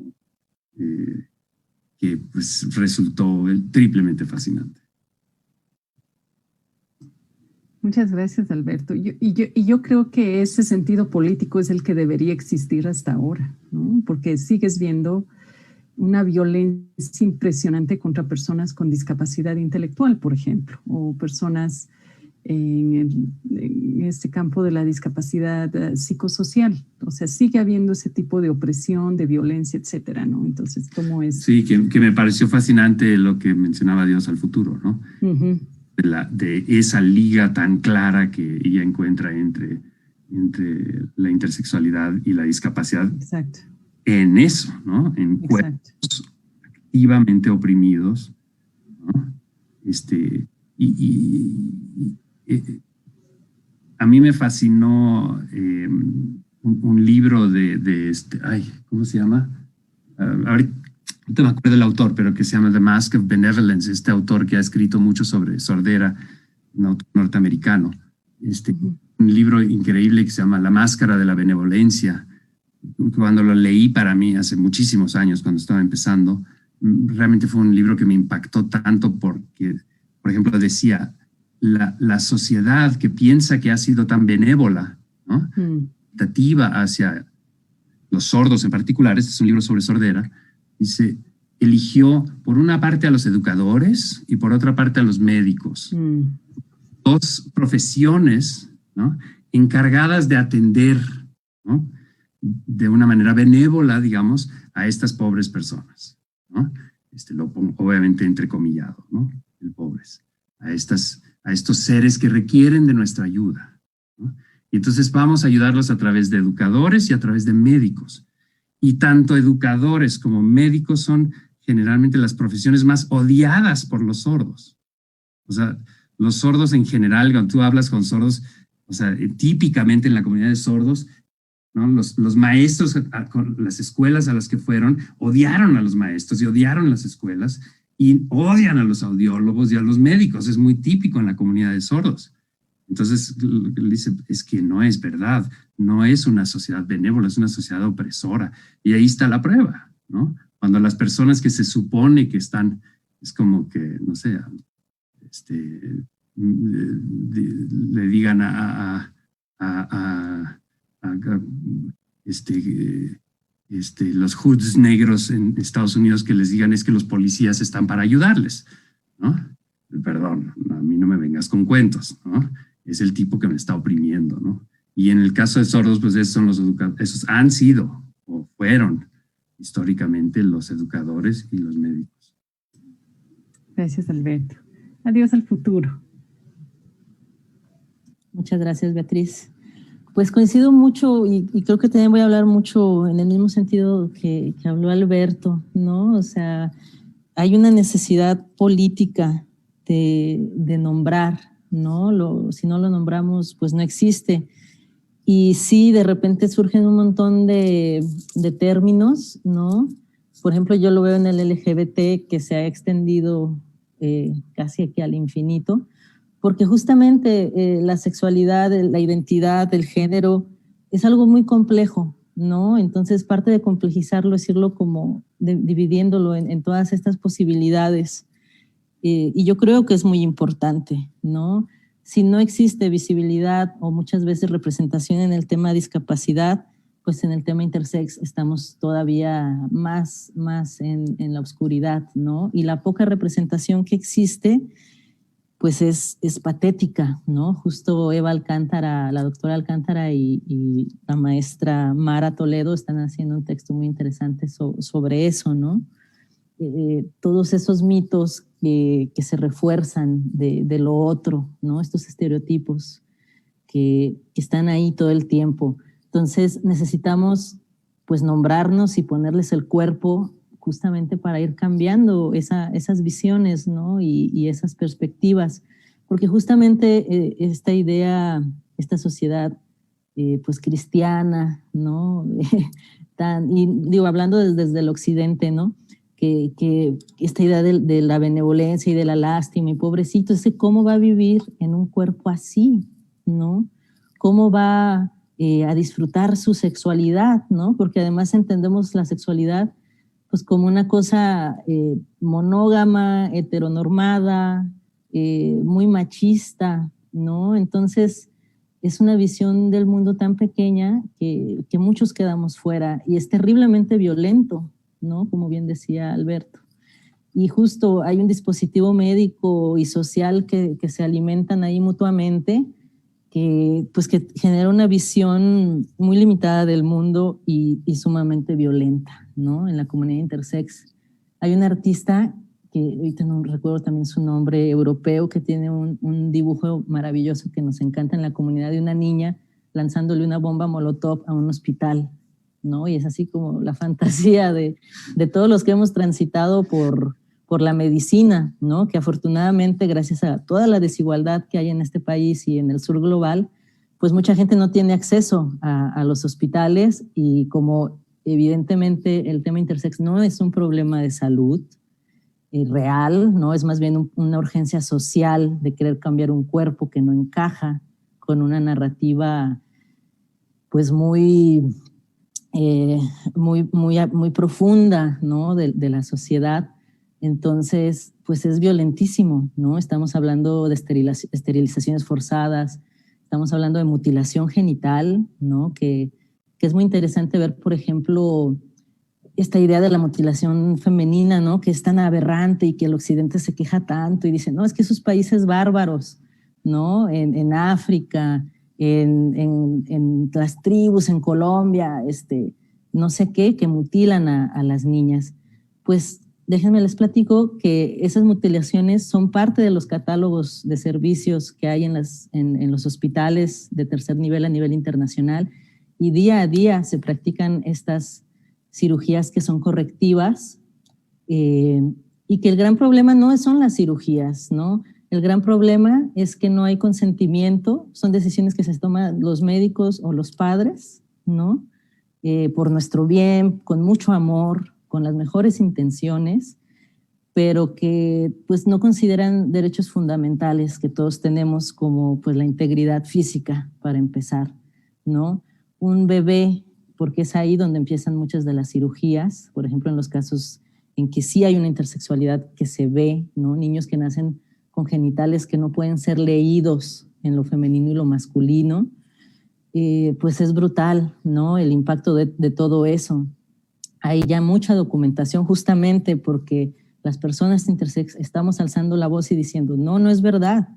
que pues, resultó triplemente fascinante. Muchas gracias, Alberto. Yo creo que ese sentido político es el que debería existir hasta ahora, ¿no? Porque sigues viendo una violencia impresionante contra personas con discapacidad intelectual, por ejemplo, o personas en este campo de la discapacidad psicosocial. O sea, sigue habiendo ese tipo de opresión, de violencia, etcétera, ¿no? Entonces, ¿cómo es? Sí, que me pareció fascinante lo que mencionaba Dios al futuro, ¿no? De esa liga tan clara que ella encuentra entre la intersexualidad y la discapacidad. Exacto. En eso, ¿no? En cuerpos activamente oprimidos, ¿no? A mí me fascinó un libro ¿cómo se llama? Ahorita no me acuerdo del autor, pero que se llama The Mask of Benevolence, este autor que ha escrito mucho sobre sordera, un autor norteamericano. Un libro increíble que se llama La Máscara de la Benevolencia. Cuando lo leí, para mí hace muchísimos años, cuando estaba empezando, realmente fue un libro que me impactó tanto porque, por ejemplo, decía, la sociedad que piensa que ha sido tan benévola, ¿no? Hacia los sordos en particular, este es un libro sobre sordera, dice, eligió por una parte a los educadores y por otra parte a los médicos. Dos profesiones, ¿no? Encargadas de atender, ¿no? De una manera benévola, digamos, a estas pobres personas, ¿no? Lo pongo obviamente entrecomillado, ¿no? El pobres, a estos seres que requieren de nuestra ayuda, ¿no? Y entonces vamos a ayudarlos a través de educadores y a través de médicos. Y tanto educadores como médicos son generalmente las profesiones más odiadas por los sordos. O sea, los sordos en general, cuando tú hablas con sordos, o sea, típicamente en la comunidad de sordos, ¿no? Los maestros, con las escuelas a las que fueron, odiaron a los maestros y odiaron las escuelas y odian a los audiólogos y a los médicos. Es muy típico en la comunidad de sordos. Entonces, lo que le dice es que no es verdad, no es una sociedad benévola, es una sociedad opresora. Y ahí está la prueba, ¿no? Cuando las personas que se supone que están, es como que, no sé, le digan los hoods negros en Estados Unidos, que les digan es que los policías están para ayudarles, ¿no? Perdón, a mí no me vengas con cuentos, ¿no? Es el tipo que me está oprimiendo, ¿no? Y en el caso de sordos, pues esos han sido o fueron históricamente los educadores y los médicos. Gracias, Alberto. Adiós al futuro. Muchas gracias, Beatriz. Pues coincido mucho y creo que también voy a hablar mucho en el mismo sentido que habló Alberto, ¿no? O sea, hay una necesidad política de nombrar, ¿no? Si no lo nombramos, pues no existe. Y sí, de repente surgen un montón de términos, ¿no? Por ejemplo, yo lo veo en el LGBT, que se ha extendido casi aquí al infinito, porque justamente la sexualidad, la identidad, el género, es algo muy complejo, ¿no? Entonces, parte de complejizarlo es irlo como dividiéndolo en todas estas posibilidades. Y yo creo que es muy importante, ¿no? Si no existe visibilidad o muchas veces representación en el tema de discapacidad, pues en el tema intersex estamos todavía más en la oscuridad, ¿no? Y la poca representación que existe, pues es patética, ¿no? Justo Eva Alcántara, la doctora Alcántara y la maestra Mara Toledo están haciendo un texto muy interesante sobre eso, ¿no? Todos esos mitos que se refuerzan de lo otro, ¿no? Estos estereotipos que están ahí todo el tiempo. Entonces necesitamos pues nombrarnos y ponerles el cuerpo justamente para ir cambiando esas visiones, ¿no? Y esas perspectivas, porque justamente esta idea, esta sociedad pues cristiana, ¿no? Y digo, hablando desde el occidente, ¿no? Que esta idea de la benevolencia y de la lástima y pobrecito, cómo va a vivir en un cuerpo así, ¿no? Cómo va a disfrutar su sexualidad, ¿no? Porque además entendemos la sexualidad pues como una cosa monógama, heteronormada, muy machista, ¿no? Entonces es una visión del mundo tan pequeña que muchos quedamos fuera y es terriblemente violento, ¿no? Como bien decía Alberto. Y justo hay un dispositivo médico y social que se alimentan ahí mutuamente, pues que genera una visión muy limitada del mundo y sumamente violenta, ¿no? En la comunidad intersex. Hay un artista que ahorita no recuerdo también su nombre, europeo, que tiene un dibujo maravilloso que nos encanta en la comunidad de una niña lanzándole una bomba molotov a un hospital, ¿no? Y es así como la fantasía de todos los que hemos transitado por la medicina, ¿no? Que afortunadamente, gracias a toda la desigualdad que hay en este país y en el sur global, pues mucha gente no tiene acceso a los hospitales y como evidentemente el tema intersex no es un problema de salud real, ¿no? Es más bien una urgencia social de querer cambiar un cuerpo que no encaja con una narrativa pues muy profunda, ¿no? de la sociedad. Entonces, pues es violentísimo, ¿no? Estamos hablando de esterilizaciones forzadas, estamos hablando de mutilación genital, ¿no? Que es muy interesante ver, por ejemplo, esta idea de la mutilación femenina, ¿no? Que es tan aberrante y que el occidente se queja tanto y dice, no, es que esos países bárbaros, ¿no? En África, en las tribus, en Colombia, no sé qué, que mutilan a las niñas. Pues déjenme les platico que esas mutilaciones son parte de los catálogos de servicios que hay en los hospitales de tercer nivel a nivel internacional y día a día se practican estas cirugías que son correctivas y que el gran problema no son las cirugías, ¿no? El gran problema es que no hay consentimiento, son decisiones que se toman los médicos o los padres, ¿no? Por nuestro bien, con mucho amor, con las mejores intenciones, pero que pues no consideran derechos fundamentales que todos tenemos como pues la integridad física para empezar, ¿no? Un bebé, porque es ahí donde empiezan muchas de las cirugías, por ejemplo en los casos en que sí hay una intersexualidad que se ve, ¿no? Niños que nacen con genitales que no pueden ser leídos en lo femenino y lo masculino, pues es brutal, ¿no? El impacto de todo eso. Hay ya mucha documentación justamente porque las personas intersex estamos alzando la voz y diciendo, no, no es verdad.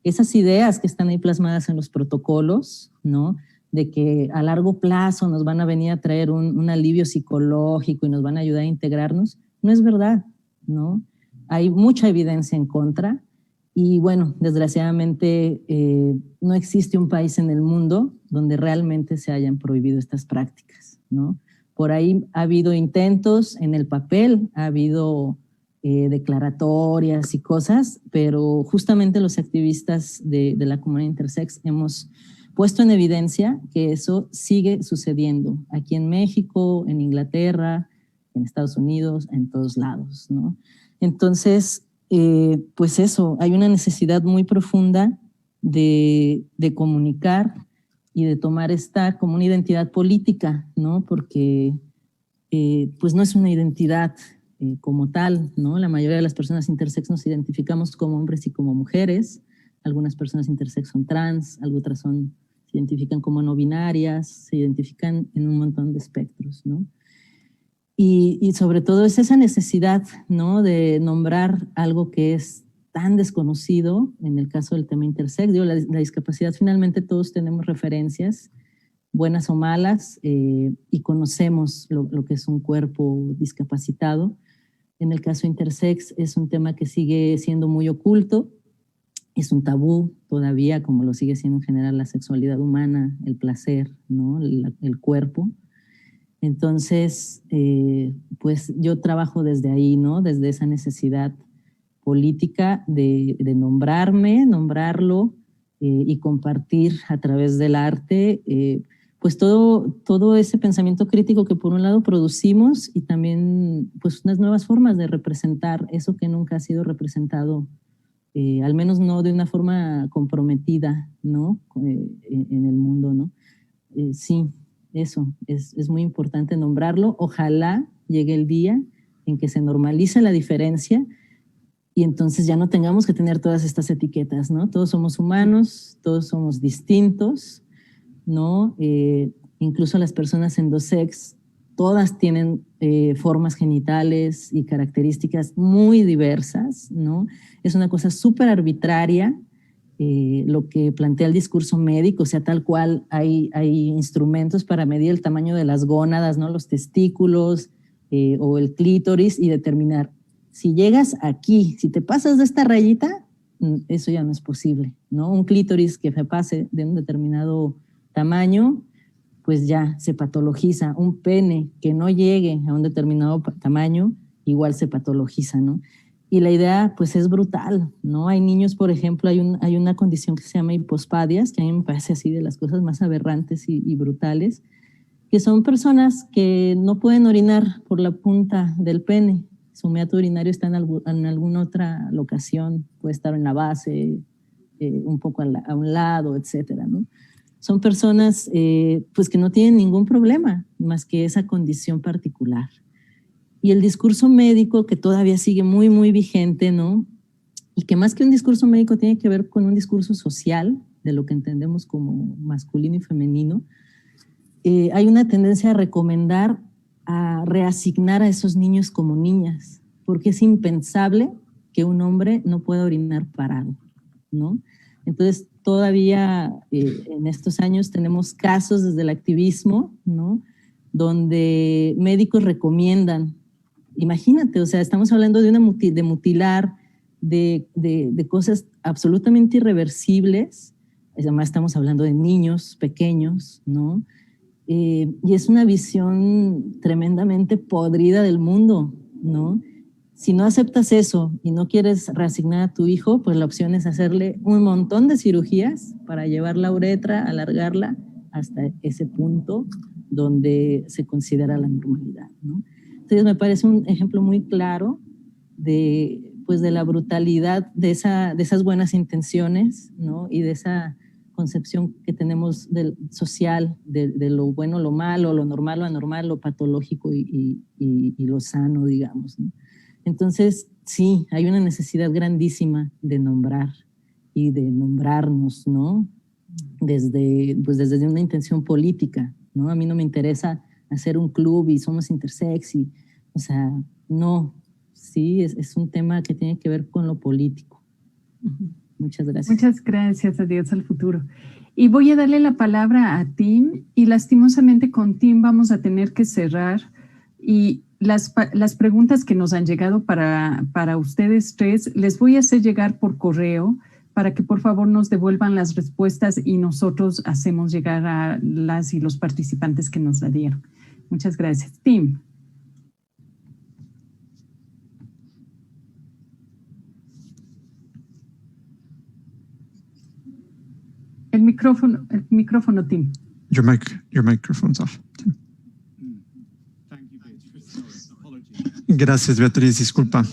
Esas ideas que están ahí plasmadas en los protocolos, ¿no? De que a largo plazo nos van a venir a traer un alivio psicológico y nos van a ayudar a integrarnos, no es verdad, ¿no? Hay mucha evidencia en contra y bueno, desgraciadamente no existe un país en el mundo donde realmente se hayan prohibido estas prácticas, ¿no? Por ahí ha habido intentos en el papel, ha habido declaratorias y cosas, pero justamente los activistas de la comunidad intersex hemos puesto en evidencia que eso sigue sucediendo aquí en México, en Inglaterra, en Estados Unidos, en todos lados, ¿no? Entonces, pues eso, hay una necesidad muy profunda de comunicar y de tomar esta como una identidad política, ¿no? Porque pues no es una identidad como tal, ¿no? La mayoría de las personas intersex nos identificamos como hombres y como mujeres, algunas personas intersex son trans, otras son se identifican como no binarias, se identifican en un montón de espectros, ¿no? Y sobre todo es esa necesidad, ¿no?, de nombrar algo que es tan desconocido, en el caso del tema intersex. Digo, la discapacidad, finalmente todos tenemos referencias, buenas o malas, y conocemos lo que es un cuerpo discapacitado. En el caso intersex es un tema que sigue siendo muy oculto, es un tabú todavía, como lo sigue siendo en general la sexualidad humana, el placer, ¿no?, el cuerpo. Entonces, pues yo trabajo desde ahí, ¿no?, desde esa necesidad política de nombrarlo y compartir a través del arte, pues todo ese pensamiento crítico que por un lado producimos y también pues unas nuevas formas de representar eso que nunca ha sido representado, al menos no de una forma comprometida, ¿no?, en el mundo, ¿no? Sí, eso es muy importante nombrarlo. Ojalá llegue el día en que se normalice la diferencia y entonces ya no tengamos que tener todas estas etiquetas, ¿no? Todos somos humanos, todos somos distintos, ¿no? Incluso las personas endosex, todas tienen formas genitales y características muy diversas, ¿no? Es una cosa súper arbitraria lo que plantea el discurso médico, o sea, tal cual hay instrumentos para medir el tamaño de las gónadas, ¿no?, los testículos o el clítoris y determinar si llegas aquí, si te pasas de esta rayita, eso ya no es posible, ¿no? Un clítoris que se pase de un determinado tamaño, pues ya se patologiza. Un pene que no llegue a un determinado tamaño, igual se patologiza, ¿no? Y la idea, pues, es brutal, ¿no? Hay niños, por ejemplo, hay una condición que se llama hipospadias, que a mí me parece así de las cosas más aberrantes y brutales, que son personas que no pueden orinar por la punta del pene. Su meato urinario está en alguna otra locación, puede estar en la base, un poco a un lado, etcétera, ¿no? Son personas pues que no tienen ningún problema más que esa condición particular. Y el discurso médico que todavía sigue muy, muy vigente, ¿no? Y que más que un discurso médico tiene que ver con un discurso social, de lo que entendemos como masculino y femenino, hay una tendencia a recomendar, a reasignar a esos niños como niñas, porque es impensable que un hombre no pueda orinar parado, ¿no? Entonces, todavía en estos años tenemos casos desde el activismo, ¿no?, donde médicos recomiendan. Imagínate, o sea, estamos hablando de mutilar, de cosas absolutamente irreversibles. Además, estamos hablando de niños pequeños, ¿no? Y es una visión tremendamente podrida del mundo, ¿no? Si no aceptas eso y no quieres reasignar a tu hijo, pues la opción es hacerle un montón de cirugías para llevar la uretra, alargarla hasta ese punto donde se considera la normalidad, ¿no? Entonces me parece un ejemplo muy claro de la brutalidad de esas buenas intenciones, ¿no?, y de esa concepción que tenemos social de lo bueno, lo malo, lo normal, lo anormal, lo patológico y lo sano, digamos, ¿no? Entonces, sí, hay una necesidad grandísima de nombrar y de nombrarnos, ¿no? Desde una intención política, ¿no? A mí no me interesa hacer un club y somos intersex, o sea, no, sí, es un tema que tiene que ver con lo político. Muchas gracias. Muchas gracias, adiós al futuro. Y voy a darle la palabra a Tim, y lastimosamente con Tim vamos a tener que cerrar, y las preguntas que nos han llegado para ustedes tres, les voy a hacer llegar por correo para que por favor nos devuelvan las respuestas y nosotros hacemos llegar a las y los participantes que nos la dieron. Muchas gracias. Tim. El micrófono, Tim. Your microphone's off, Tim. Gracias, Beatriz. Disculpa.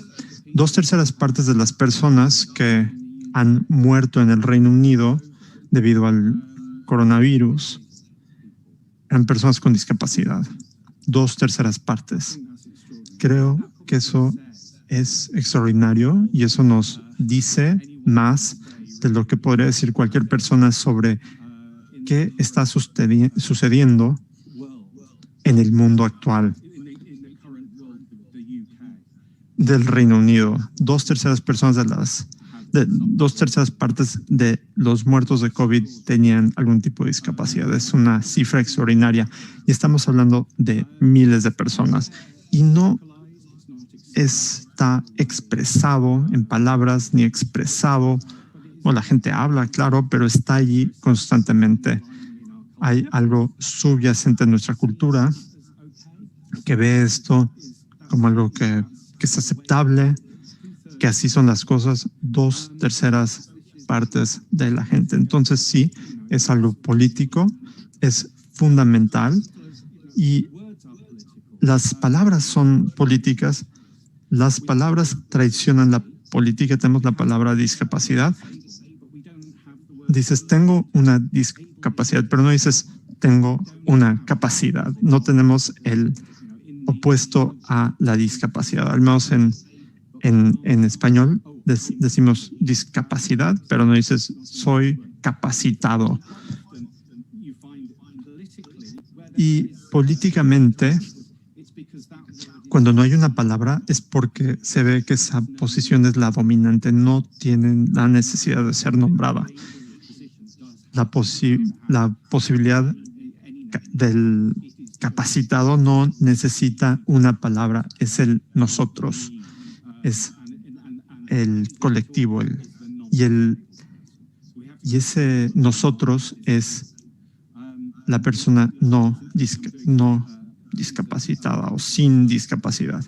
2/3 partes de las personas que han muerto en el Reino Unido debido al coronavirus eran personas con discapacidad. 2/3 partes. Creo que eso es extraordinario y eso nos dice más de lo que podría decir cualquier persona sobre qué está sucediendo en el mundo actual del Reino Unido. 2/3 personas de 2/3 partes de los muertos de COVID tenían algún tipo de discapacidad. Es una cifra extraordinaria y estamos hablando de miles de personas y no está expresado en palabras ni expresado, o la gente habla, claro, pero está allí constantemente. Hay algo subyacente en nuestra cultura que ve esto como algo que es aceptable, que así son las cosas, 2/3 partes de la gente. Entonces sí, es algo político, es fundamental y las palabras son políticas, las palabras traicionan la política. Tenemos la palabra discapacidad. Dices, tengo una discapacidad, pero no dices, tengo una capacidad. No tenemos el opuesto a la discapacidad, al menos en español decimos discapacidad, pero no dices soy capacitado. Y políticamente, cuando no hay una palabra es porque se ve que esa posición es la dominante, no tienen la necesidad de ser nombrada. La posibilidad del capacitado no necesita una palabra, es el nosotros, es el colectivo, y ese nosotros es la persona no discapacitada o sin discapacidad.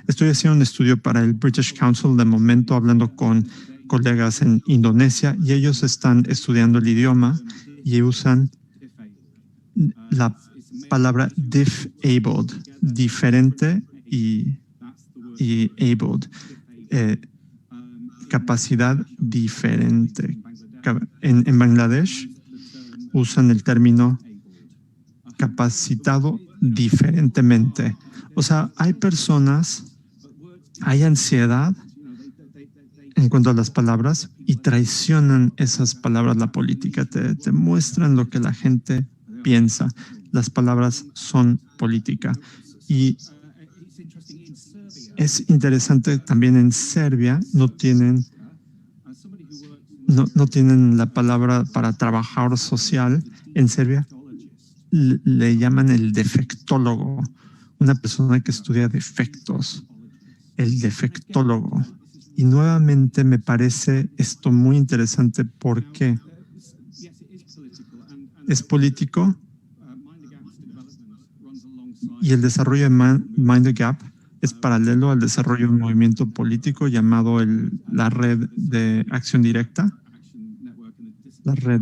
Estoy haciendo un estudio para el British Council de momento, hablando con colegas en Indonesia, y ellos están estudiando el idioma y usan la palabra disabled, diferente y abled, capacidad diferente. En Bangladesh usan el término capacitado diferentemente. O sea, hay personas, hay ansiedad en cuanto a las palabras y traicionan esas palabras la política, te muestran lo que la gente piensa. Las palabras son política. Y es interesante también en Serbia no tienen la palabra para trabajador social. En Serbia le llaman el defectólogo, una persona que estudia defectos, el defectólogo. Y nuevamente me parece esto muy interesante porque es político y el desarrollo de Mind the Gap es paralelo al desarrollo de un movimiento político llamado la Red de Acción Directa, la Red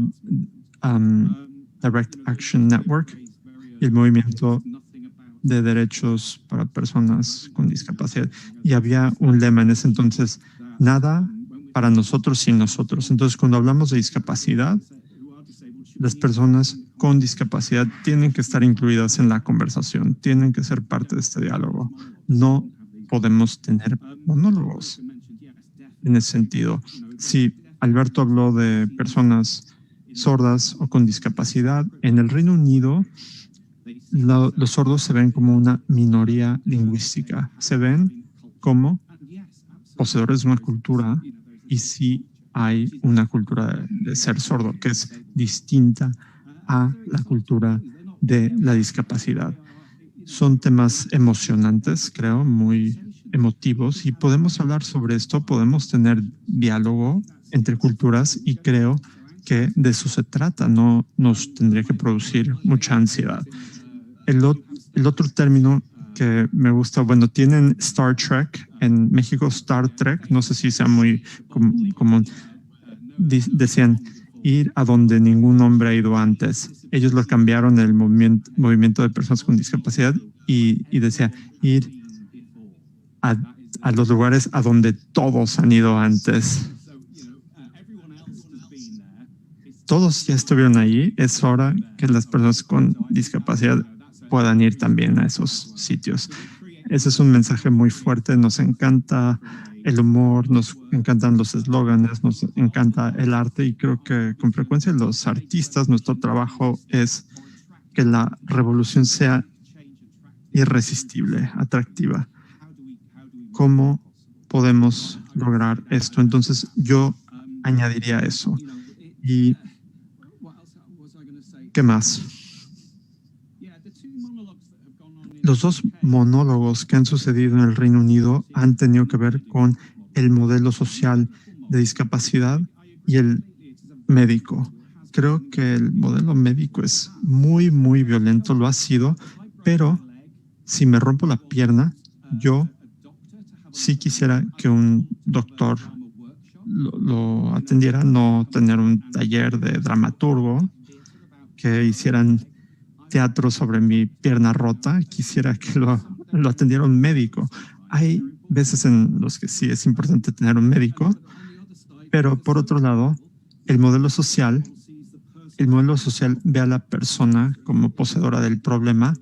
Direct Action Network, y el movimiento de derechos para personas con discapacidad. Y había un lema en ese entonces, nada para nosotros sin nosotros. Entonces, cuando hablamos de discapacidad, las personas con discapacidad tienen que estar incluidas en la conversación, tienen que ser parte de este diálogo. No podemos tener monólogos en ese sentido. Si Alberto habló de personas sordas o con discapacidad, en el Reino Unido los sordos se ven como una minoría lingüística, se ven como poseedores de una cultura, y sí hay una cultura de ser sordo que es distinta a la cultura de la discapacidad. Son temas emocionantes, creo, muy emotivos, y podemos hablar sobre esto, podemos tener diálogo entre culturas, y creo que de eso se trata, no nos tendría que producir mucha ansiedad. El otro término que me gusta, bueno, tienen Star Trek, en México Star Trek, no sé si sea muy común, decían ir a donde ningún hombre ha ido antes. Ellos lo cambiaron el movimiento de personas con discapacidad y decía ir a los lugares a donde todos han ido antes. Todos ya estuvieron allí, es hora que las personas con discapacidad puedan ir también a esos sitios. Ese es un mensaje muy fuerte, nos encanta el humor, nos encantan los eslóganes, nos encanta el arte y creo que con frecuencia los artistas, nuestro trabajo es que la revolución sea irresistible, atractiva. ¿Cómo podemos lograr esto? Entonces yo añadiría eso. ¿Y qué más? Los dos monólogos que han sucedido en el Reino Unido han tenido que ver con el modelo social de discapacidad y el médico. Creo que el modelo médico es muy, muy violento, lo ha sido, pero si me rompo la pierna, yo sí quisiera que un doctor lo atendiera, no tener un taller de dramaturgo, que hicieran teatro sobre mi pierna rota, quisiera que lo atendiera un médico. Hay veces en los que sí es importante tener un médico, pero por otro lado, el modelo social ve a la persona como poseedora del problema.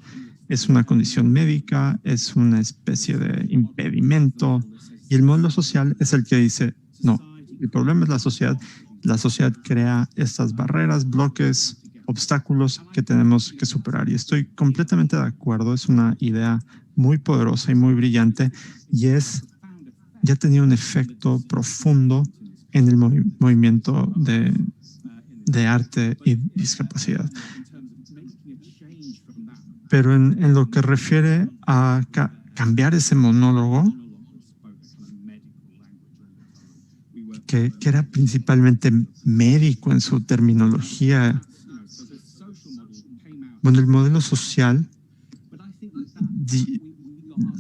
Es una condición médica, es una especie de impedimento, y el modelo social es el que dice, no, el problema es la sociedad. La sociedad crea estas barreras, bloques, obstáculos que tenemos que superar. Y estoy completamente de acuerdo, es una idea muy poderosa y muy brillante, y ya ha tenido un efecto profundo en el movimiento de arte y discapacidad. Pero en lo que refiere a cambiar ese monólogo, que era principalmente médico en su terminología, bueno, el modelo social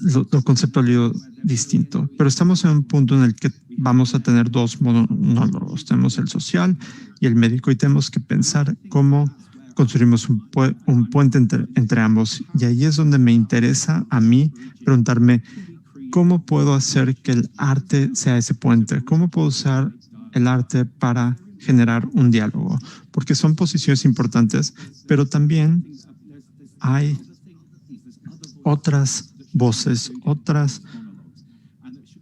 lo conceptualizó distinto, pero estamos en un punto en el que vamos a tener dos monólogos. Tenemos el social y el médico, y tenemos que pensar cómo construimos un puente entre ambos. Y ahí es donde me interesa a mí preguntarme, ¿cómo puedo hacer que el arte sea ese puente? ¿Cómo puedo usar el arte para generar un diálogo? Porque son posiciones importantes, pero también hay otras voces, otras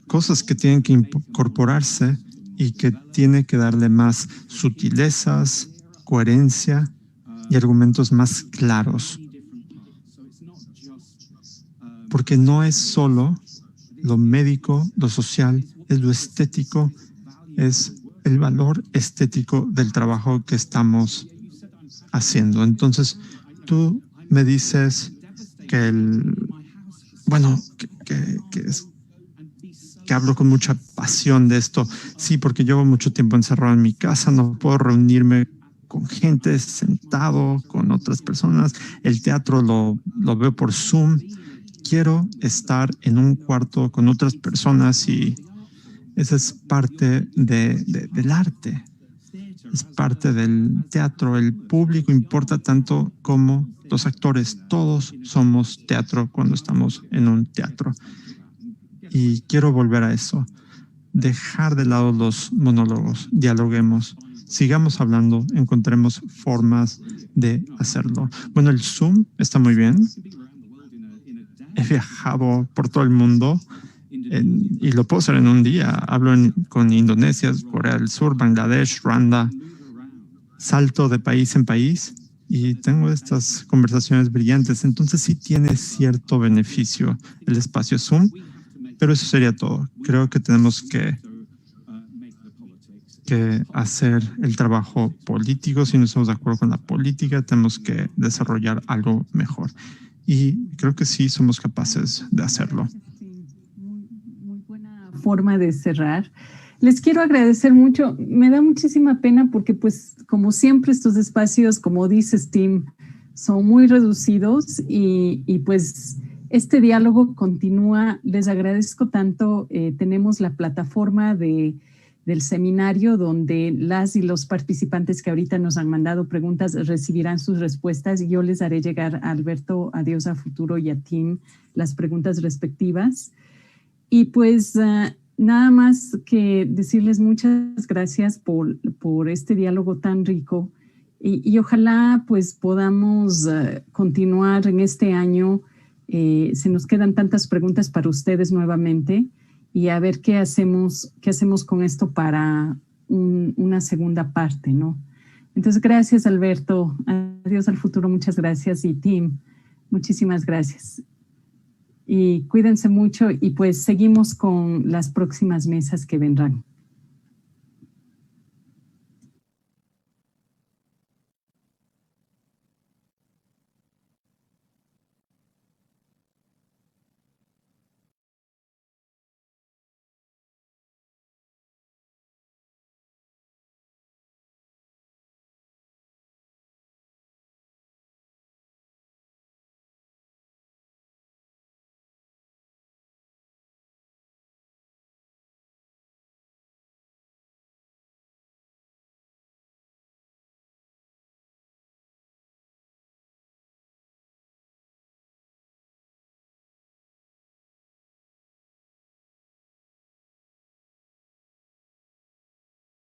cosas que tienen que incorporarse y que tiene que darle más sutilezas, coherencia y argumentos más claros. Porque no es solo lo médico, lo social, es lo estético, es el valor estético del trabajo que estamos haciendo. Entonces, tú me dices que que hablo con mucha pasión de esto. Sí, porque llevo mucho tiempo encerrado en mi casa, no puedo reunirme con gente, sentado con otras personas. El teatro lo veo por Zoom. Quiero estar en un cuarto con otras personas, y esa es parte del arte. Es parte del teatro. El público importa tanto como los actores. Todos somos teatro cuando estamos en un teatro. Y quiero volver a eso. Dejar de lado los monólogos. Dialoguemos. Sigamos hablando. Encontremos formas de hacerlo. Bueno, el Zoom está muy bien. He viajado por todo el mundo y lo puedo hacer en un día. Hablo con Indonesia, Corea del Sur, Bangladesh, Ruanda. Salto de país en país y tengo estas conversaciones brillantes. Entonces sí tiene cierto beneficio el espacio Zoom, pero eso sería todo. Creo que tenemos que hacer el trabajo político. Si no estamos de acuerdo con la política, tenemos que desarrollar algo mejor. Y creo que sí somos capaces de hacerlo. Muy buena forma de cerrar. Les quiero agradecer mucho. Me da muchísima pena porque, pues, como siempre, estos espacios, como dices, Tim, son muy reducidos y pues este diálogo continúa. Les agradezco tanto. Tenemos la plataforma del seminario donde las y los participantes que ahorita nos han mandado preguntas recibirán sus respuestas, y yo les haré llegar a Alberto, a Dios, a Futuro y a Tim las preguntas respectivas. Y pues nada más que decirles muchas gracias por este diálogo tan rico, y ojalá pues podamos continuar en este año. Se nos quedan tantas preguntas para ustedes nuevamente, y a ver qué hacemos con esto para una segunda parte, ¿no? Entonces, gracias, Alberto. Adiós al futuro. Muchas gracias. Y Tim, muchísimas gracias. Y cuídense mucho y pues seguimos con las próximas mesas que vendrán.